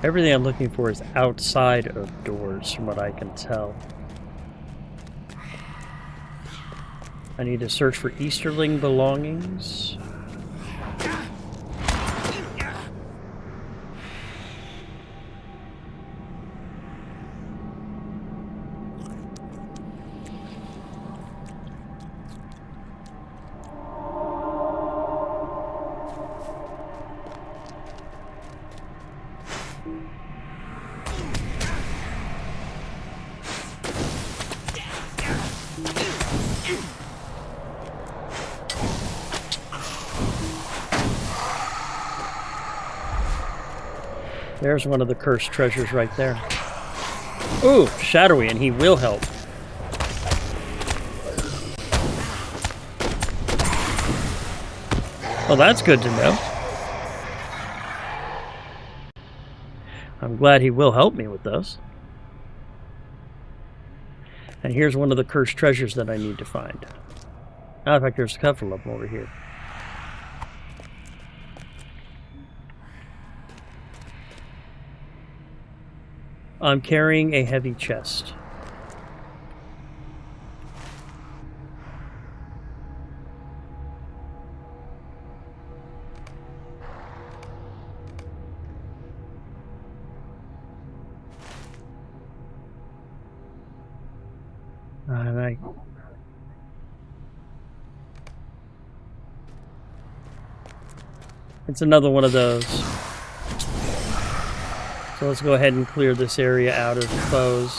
Everything I'm looking for is outside of doors, from what I can tell. I need to search for Easterling belongings. There's one of the cursed treasures right there. Ooh, shadowy, and he will help. Well, that's good to know. I'm glad he will help me with those. And here's one of the cursed treasures that I need to find. Oh, in fact, there's a couple of them over here. I'm carrying a heavy chest. It's another one of those. So let's go ahead and clear this area out of foes.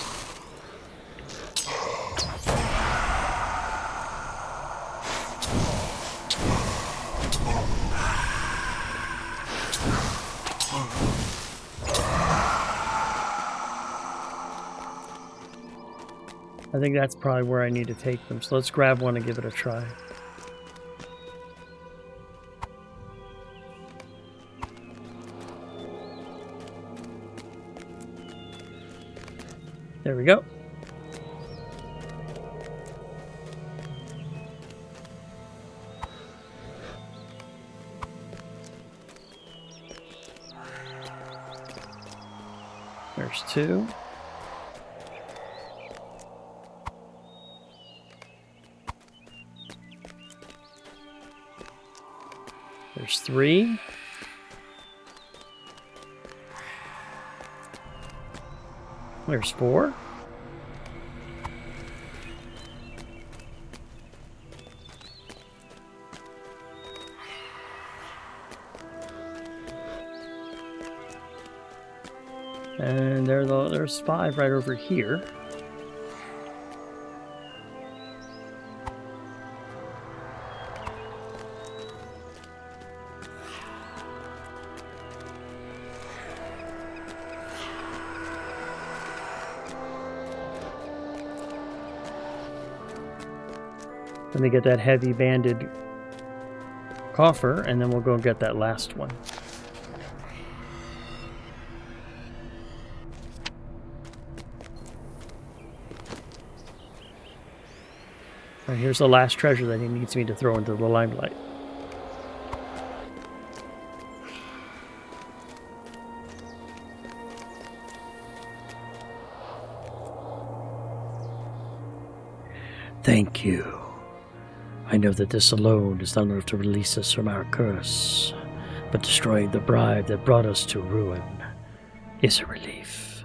I think that's probably where I need to take them. So let's grab one and give it a try. There we go. There's two. There's three. There's four. And there's five right over here. Let me get that heavy banded coffer, and then we'll go get that last one. And here's the last treasure that he needs me to throw into the limelight. Thank you. I know that this alone is not enough to release us from our curse, but destroying the bribe that brought us to ruin is a relief.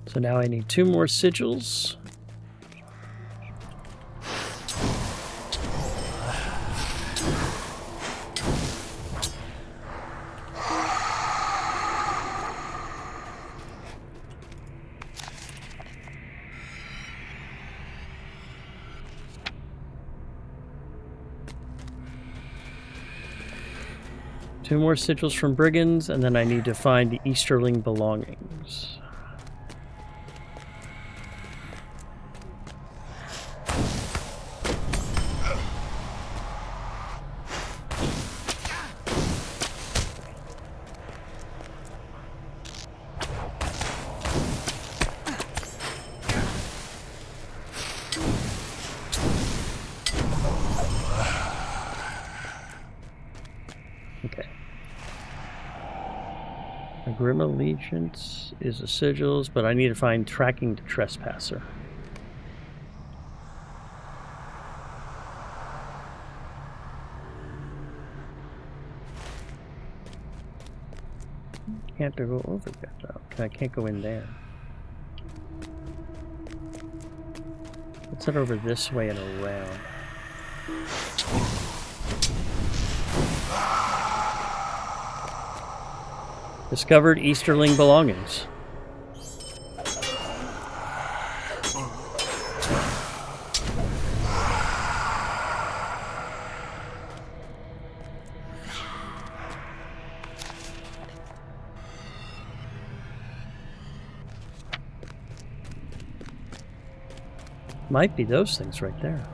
So now I need 2 more sigils. Two more sigils from brigands, and then I need to find the Easterling belongings. Okay. A Grim Allegiance is the sigils, but I need to find Tracking the Trespasser. Can't go over there though. I can't go in there. Let's head over this way and around. Discovered Easterling belongings. Might be those things right there.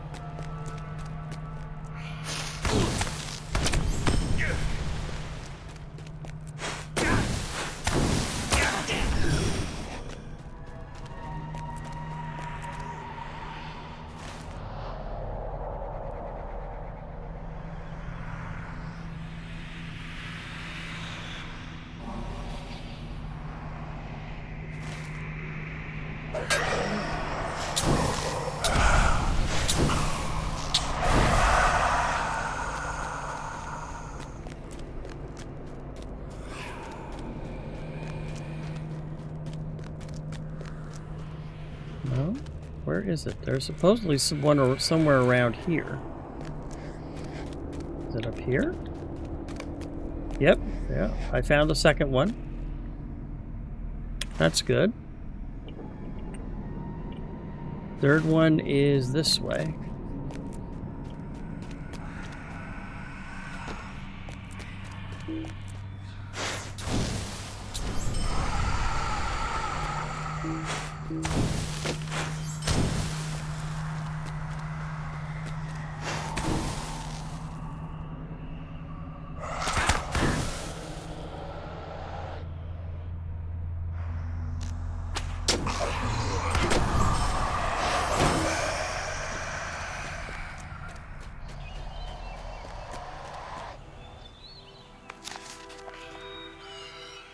No? Where is it? There's supposedly one somewhere around here. Is it up here? Yep, yeah. I found the second one. That's good. Third one is this way.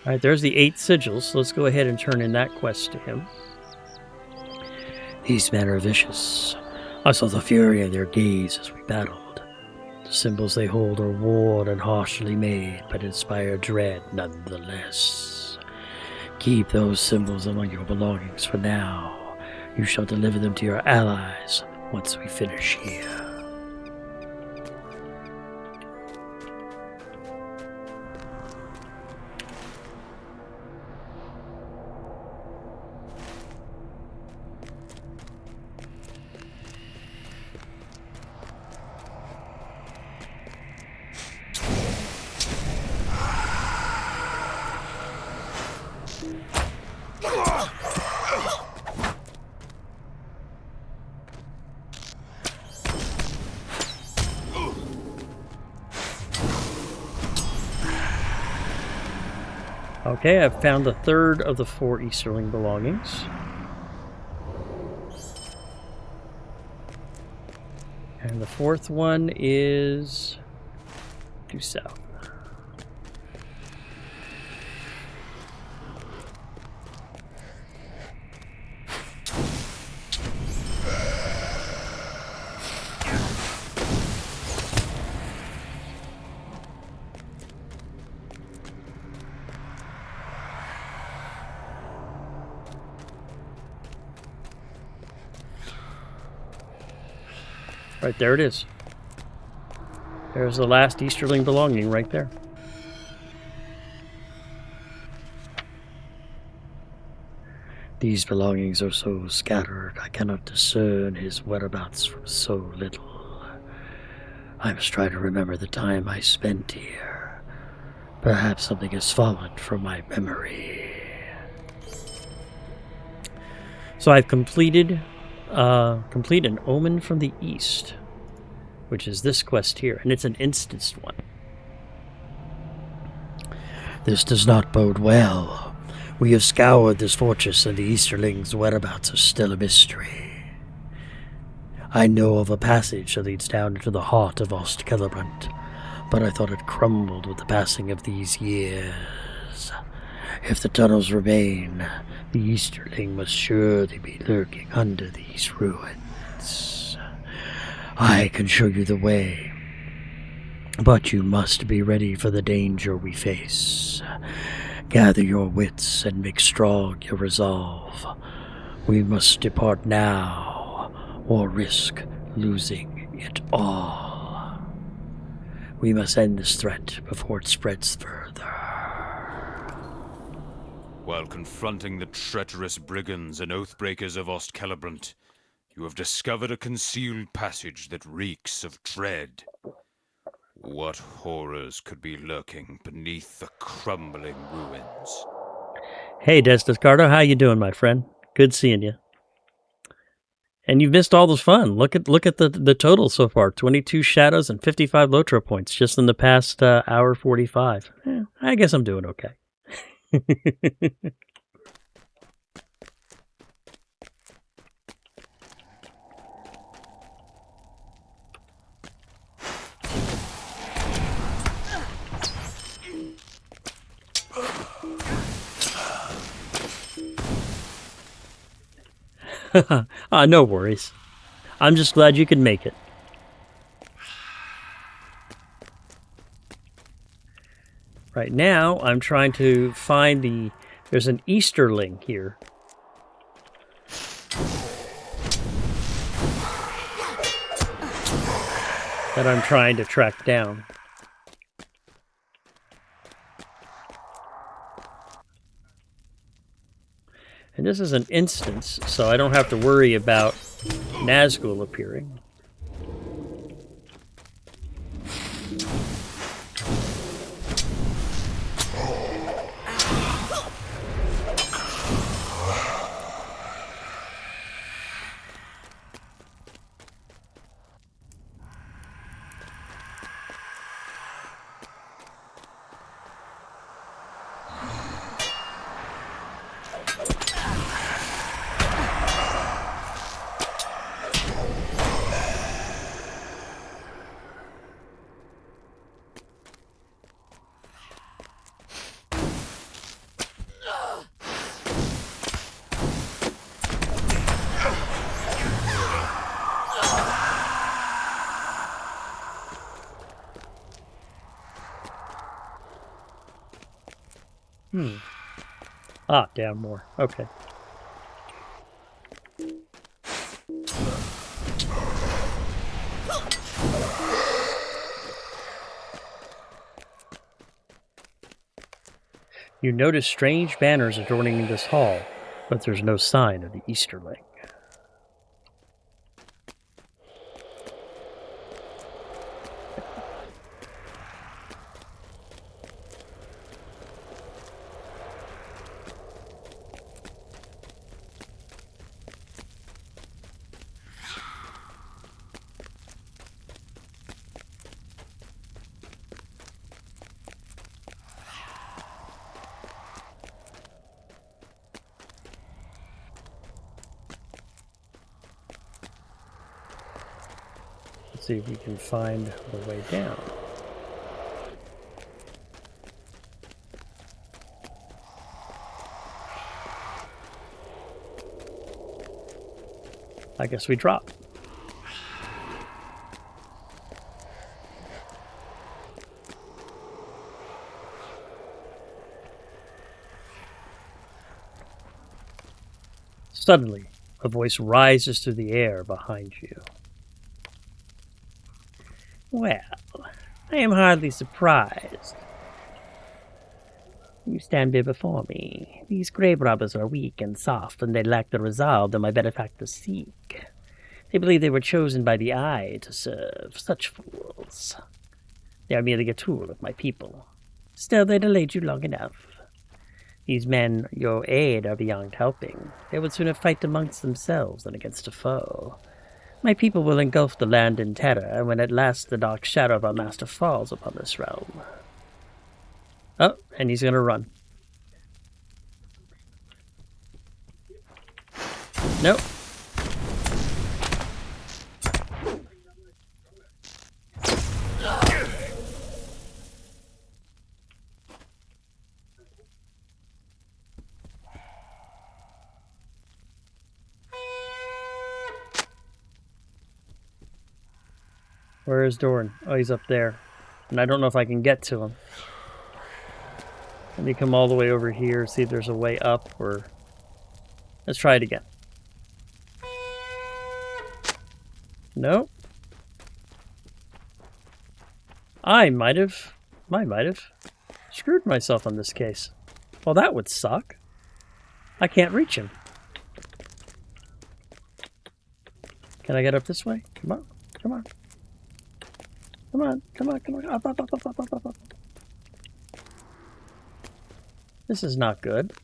Alright, there's the 8 sigils, so let's go ahead and turn in that quest to him. These men are vicious. I saw the fury in their gaze as we battled. The symbols they hold are worn and harshly made, but inspire dread nonetheless. Keep those symbols among your belongings for now. You shall deliver them to your allies once we finish here. Okay, I've found the third of the 4 Easterling belongings. And the fourth one is due south. Right, there it is. There's the last Easterling belonging right there. These belongings are so scattered, I cannot discern his whereabouts from so little. I must try to remember the time I spent here. Perhaps something has fallen from my memory. So I've completed complete an omen from the east, which is this quest here, and it's an instanced one. This does not bode well. We have scoured this fortress, and the Easterling's whereabouts are still a mystery. I know of a passage that leads down into the heart of Parth Celebrant, but I thought it crumbled with the passing of these years. If the tunnels remain, the Easterling must surely be lurking under these ruins. I can show you the way, but you must be ready for the danger we face. Gather your wits and make strong your resolve. We must depart now, or risk losing it all. We must end this threat before it spreads further. While confronting the treacherous brigands and oathbreakers of Parth Celebrant, you have discovered a concealed passage that reeks of dread. What horrors could be lurking beneath the crumbling ruins? Hey, Desdescardo, how you doing, my friend? Good seeing you. And you've missed all the fun. Look at the total so far: 22 shadows and 55 LOTRO points just in the past hour 45. I guess I'm doing okay. No worries. I'm just glad you could make it. Right now, I'm trying to find there's an Easterling here. That I'm trying to track down. And this is an instance, so I don't have to worry about Nazgul appearing. Ah, down more. Okay. You notice strange banners adorning this hall, but there's no sign of the Easterling. Let's see if we can find the way down. I guess we drop. Suddenly, a voice rises through the air behind you. Well, I am hardly surprised. You stand here before me. These grave robbers are weak and soft, and they lack the resolve that my benefactors seek. They believe they were chosen by the Eye to serve. Such fools. They are merely a tool of my people. Still, they delayed you long enough. These men, your aid, are beyond helping. They would sooner fight amongst themselves than against a foe. My people will engulf the land in terror when at last the dark shadow of our master falls upon this realm. Oh, and he's gonna run. Nope. Where is Doran? Oh, he's up there. And I don't know if I can get to him. Let me come all the way over here, see if there's a way up, or... Let's try it again. Nope. I might have screwed myself on this case. Well, that would suck. I can't reach him. Can I get up this way? Come on, come on. Come on, come on, come on. Up, up, up, up, up, up, up. This is not good.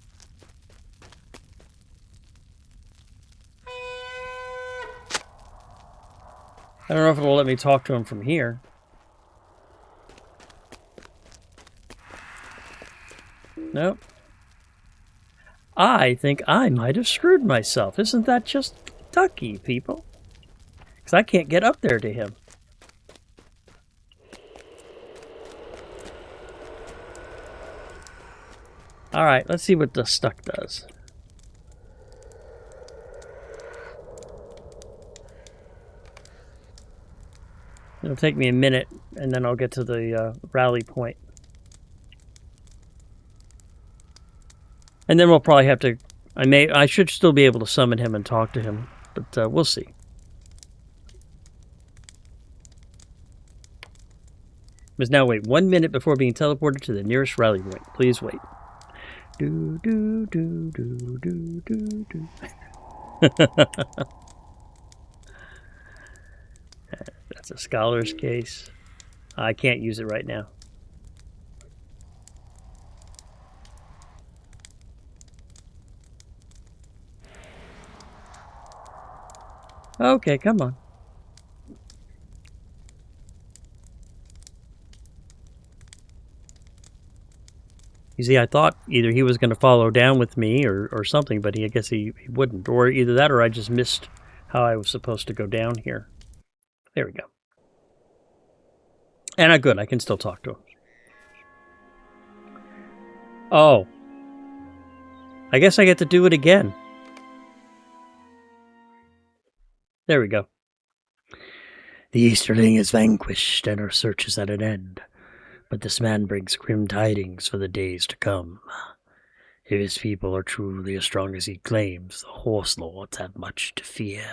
I don't know if it will let me talk to him from here. Nope. I think I might have screwed myself. Isn't that just ducky, people? Because I can't get up there to him. Alright, let's see what the stuck does. It'll take me a minute, and then I'll get to the rally point. And then we'll probably have to... I should still be able to summon him and talk to him, but we'll see. Must now wait 1 minute before being teleported to the nearest rally point. Please wait. Do do do do do do do. That's a scholar's case. I can't use it right now. Okay, come on. You see, I thought either he was going to follow down with me or something, but I guess he wouldn't. Or either that or I just missed how I was supposed to go down here. There we go. And good, I can still talk to him. Oh. I guess I get to do it again. There we go. The Easterling is vanquished and our search is at an end. But this man brings grim tidings for the days to come. If his people are truly as strong as he claims, the Horse Lords have much to fear.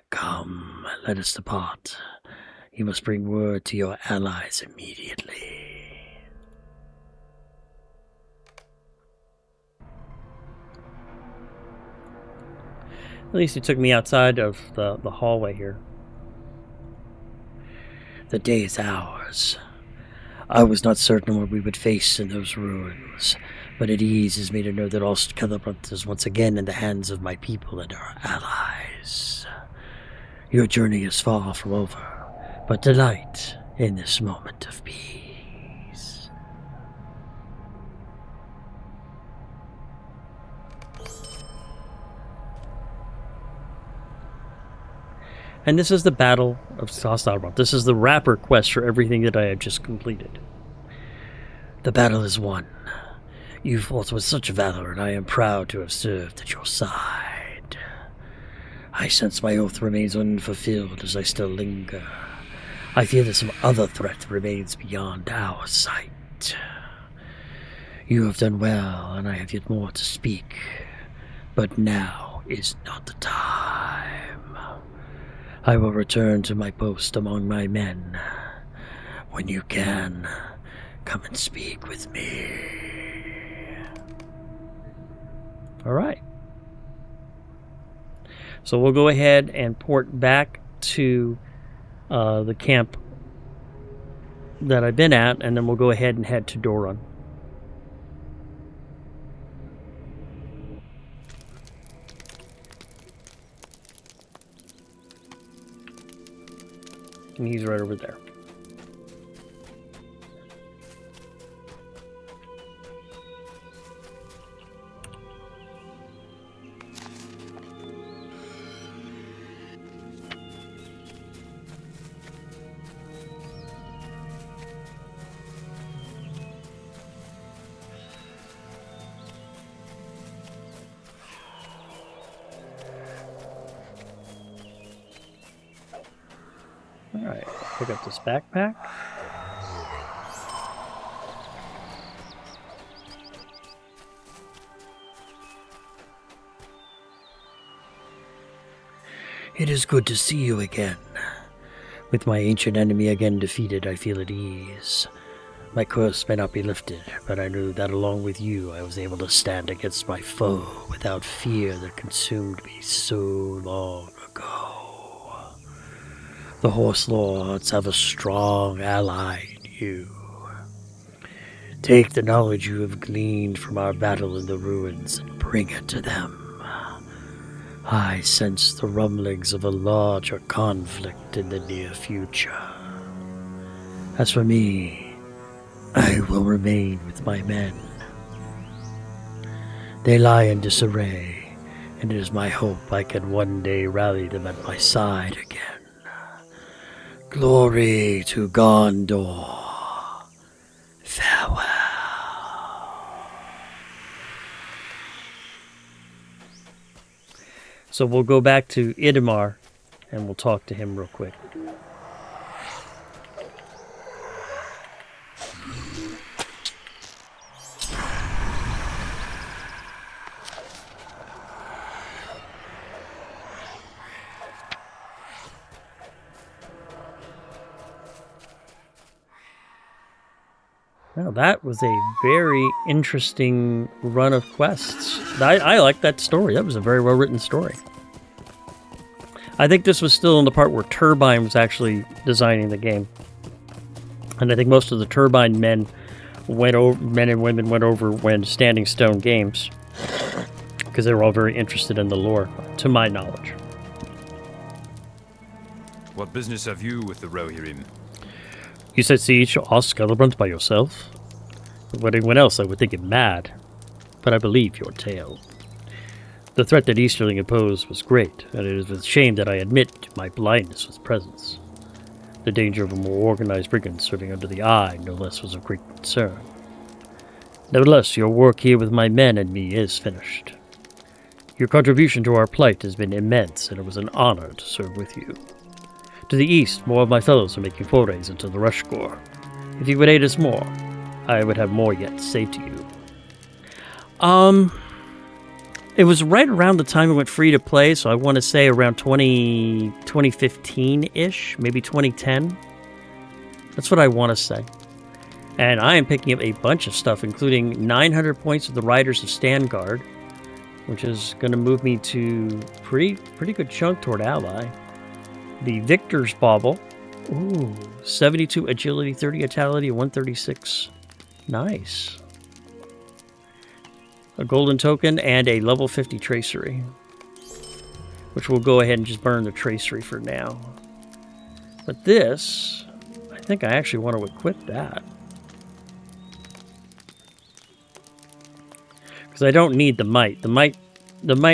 Come, let us depart. You must bring word to your allies immediately. At least he took me outside of the hallway here. The day is ours. I was not certain what we would face in those ruins, but it eases me to know that Ost Celebrant is once again in the hands of my people and our allies. Your journey is far from over, but delight in this moment of peace. And this is the Battle of Parth Celebrant. This is the wrapper quest for everything that I have just completed. The battle is won. You fought with such valor, and I am proud to have served at your side. I sense my oath remains unfulfilled as I still linger. I fear that some other threat remains beyond our sight. You have done well, and I have yet more to speak. But now is not the time. I will return to my post among my men. When you can, come and speak with me. All right. So we'll go ahead and port back to the camp that I've been at, and then we'll go ahead and head to Doran. And he's right over there. Alright, pick up this backpack. It is good to see you again. With my ancient enemy again defeated, I feel at ease. My curse may not be lifted, but I knew that along with you I was able to stand against my foe without fear that consumed me so long ago. The Horse Lords have a strong ally in you. Take the knowledge you have gleaned from our battle in the ruins and bring it to them. I sense the rumblings of a larger conflict in the near future. As for me, I will remain with my men. They lie in disarray, and it is my hope I can one day rally them at my side again. Glory to Gondor. Farewell. So we'll go back to Idamar, and we'll talk to him real quick. Now that was a very interesting run of quests. I like that story. That was a very well written story. I think this was still in the part where Turbine was actually designing the game. And I think most of the Turbine men and women went over when Standing Stone Games. Because they were all very interested in the lore, to my knowledge. What business have you with the Rohirrim? You set siege to Celebrant by yourself? With anyone else, I would think it mad. But I believe your tale. The threat that Easterling imposed was great, and it is with shame that I admit my blindness with presence. The danger of a more organized brigand serving under the eye, no less, was of great concern. Nevertheless, your work here with my men and me is finished. Your contribution to our plight has been immense, and it was an honor to serve with you. To the east, more of my fellows are making forays into the Rushgore. If you would aid us more, I would have more yet to say to you. It was right around the time it went free to play, so I want to say around 2015-ish, maybe 2010. That's what I want to say. And I am picking up a bunch of stuff, including 900 points of the Riders of Standgard, which is going to move me to pretty good chunk toward ally. The Victor's Bauble. Ooh, 72 agility, 30 vitality, 136. Nice. A golden token and a level 50 tracery. Which we'll go ahead and just burn the tracery for now. But this, I think I actually want to equip that. Because I don't need the might. The might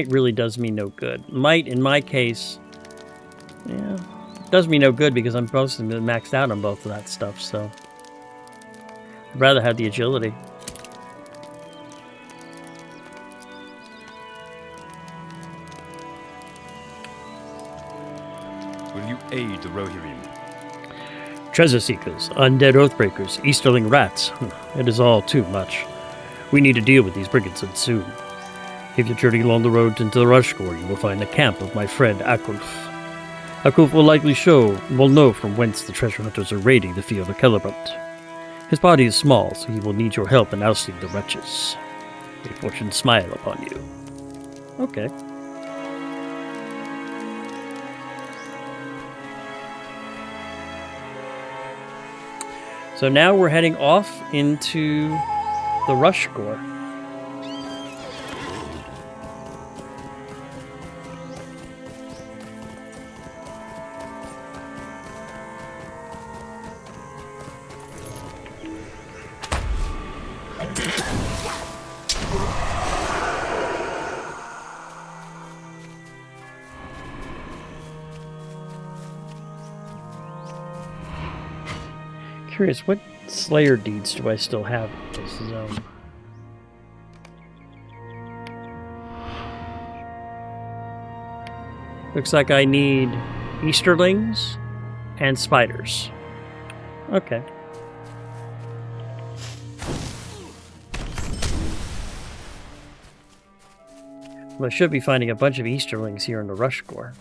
really does me no good. Might, in my case, yeah, does me no good because I'm supposed to be maxed out on both of that stuff, so I'd rather have the agility. Will you aid the Rohirrim? Treasure seekers, undead oathbreakers, Easterling rats. It is all too much. We need to deal with these brigands and soon. If you journey along the road into the Rushgore, you will find the camp of my friend Akulf. Akuf will know from whence the treasure hunters are raiding the field of Celebrant. His body is small, so he will need your help in ousting the wretches. May fortune smile upon you. Okay. So now we're heading off into the Rush Gore. Curious, what Slayer deeds do I still have in this zone? Looks like I need Easterlings and spiders. Okay. Well, I should be finding a bunch of Easterlings here in the Rush Gore.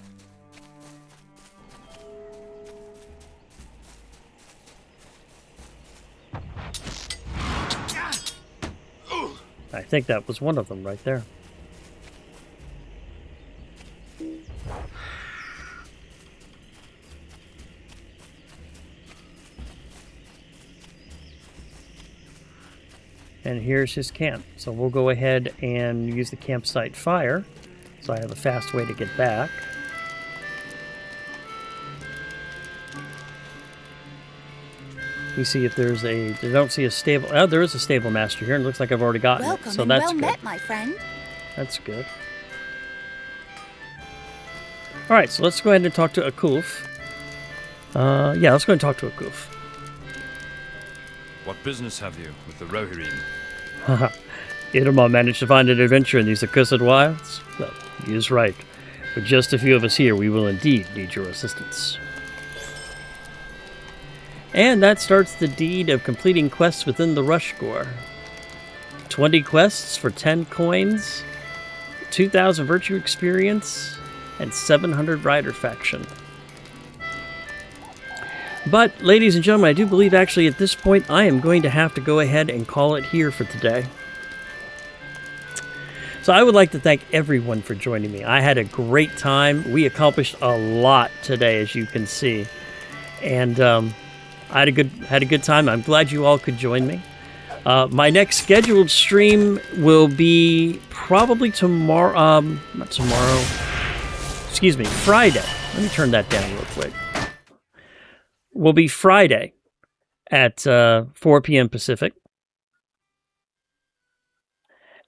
I think that was one of them right there. And here's his camp. So we'll go ahead and use the campsite fire, so I have a fast way to get back. We see if there's a... I don't see a stable... Oh, there is a stable master here, and it looks like I've already gotten Welcome it. So and that's well good. met, my friend. That's good. Alright, so let's go ahead and talk to Akuf. Yeah, let's go and talk to Akuf. What business have you with the Rohirrim? Haha. Idamar managed to find an adventure in these accursed wilds? Well, he is right. With just a few of us here, we will indeed need your assistance. And that starts the deed of completing quests within the Rush Gore. 20 quests for 10 coins, 2,000 virtue experience, and 700 rider faction. But, ladies and gentlemen, I do believe actually at this point I am going to have to go ahead and call it here for today. So I would like to thank everyone for joining me. I had a great time. We accomplished a lot today, as you can see. And I had a good time. I'm glad you all could join me. My next scheduled stream will be probably tomorrow. Not tomorrow. Excuse me, Friday. Let me turn that down real quick. Will be Friday at 4 p.m. Pacific.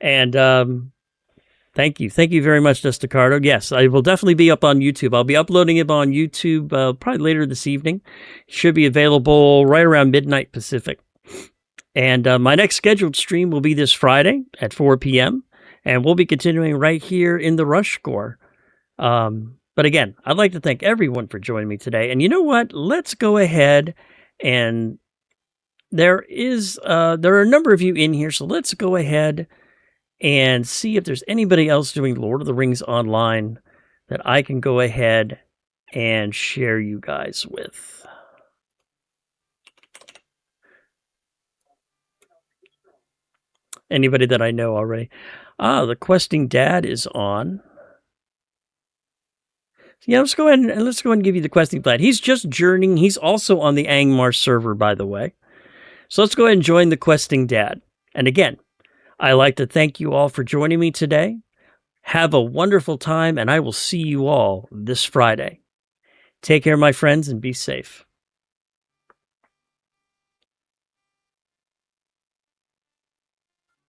And thank you very much, Destacardo. Yes, I will definitely be up on YouTube. I'll be uploading it on YouTube probably later this evening. It should be available right around midnight Pacific. And my next scheduled stream will be this Friday at 4 p.m. And we'll be continuing right here in the Rush Gore. But again, I'd like to thank everyone for joining me today. And you know what? Let's go ahead and there are a number of you in here, so let's go ahead and see if there's anybody else doing Lord of the Rings online that I can go ahead and share you guys with. Anybody that I know already. The Questing Dad is on. Yeah, let's go ahead and give you the Questing Dad. He's just journeying. He's also on the Angmar server, by the way. So let's go ahead and join the Questing Dad. And again, I'd like to thank you all for joining me today. Have a wonderful time, and I will see you all this Friday. Take care, my friends, and be safe.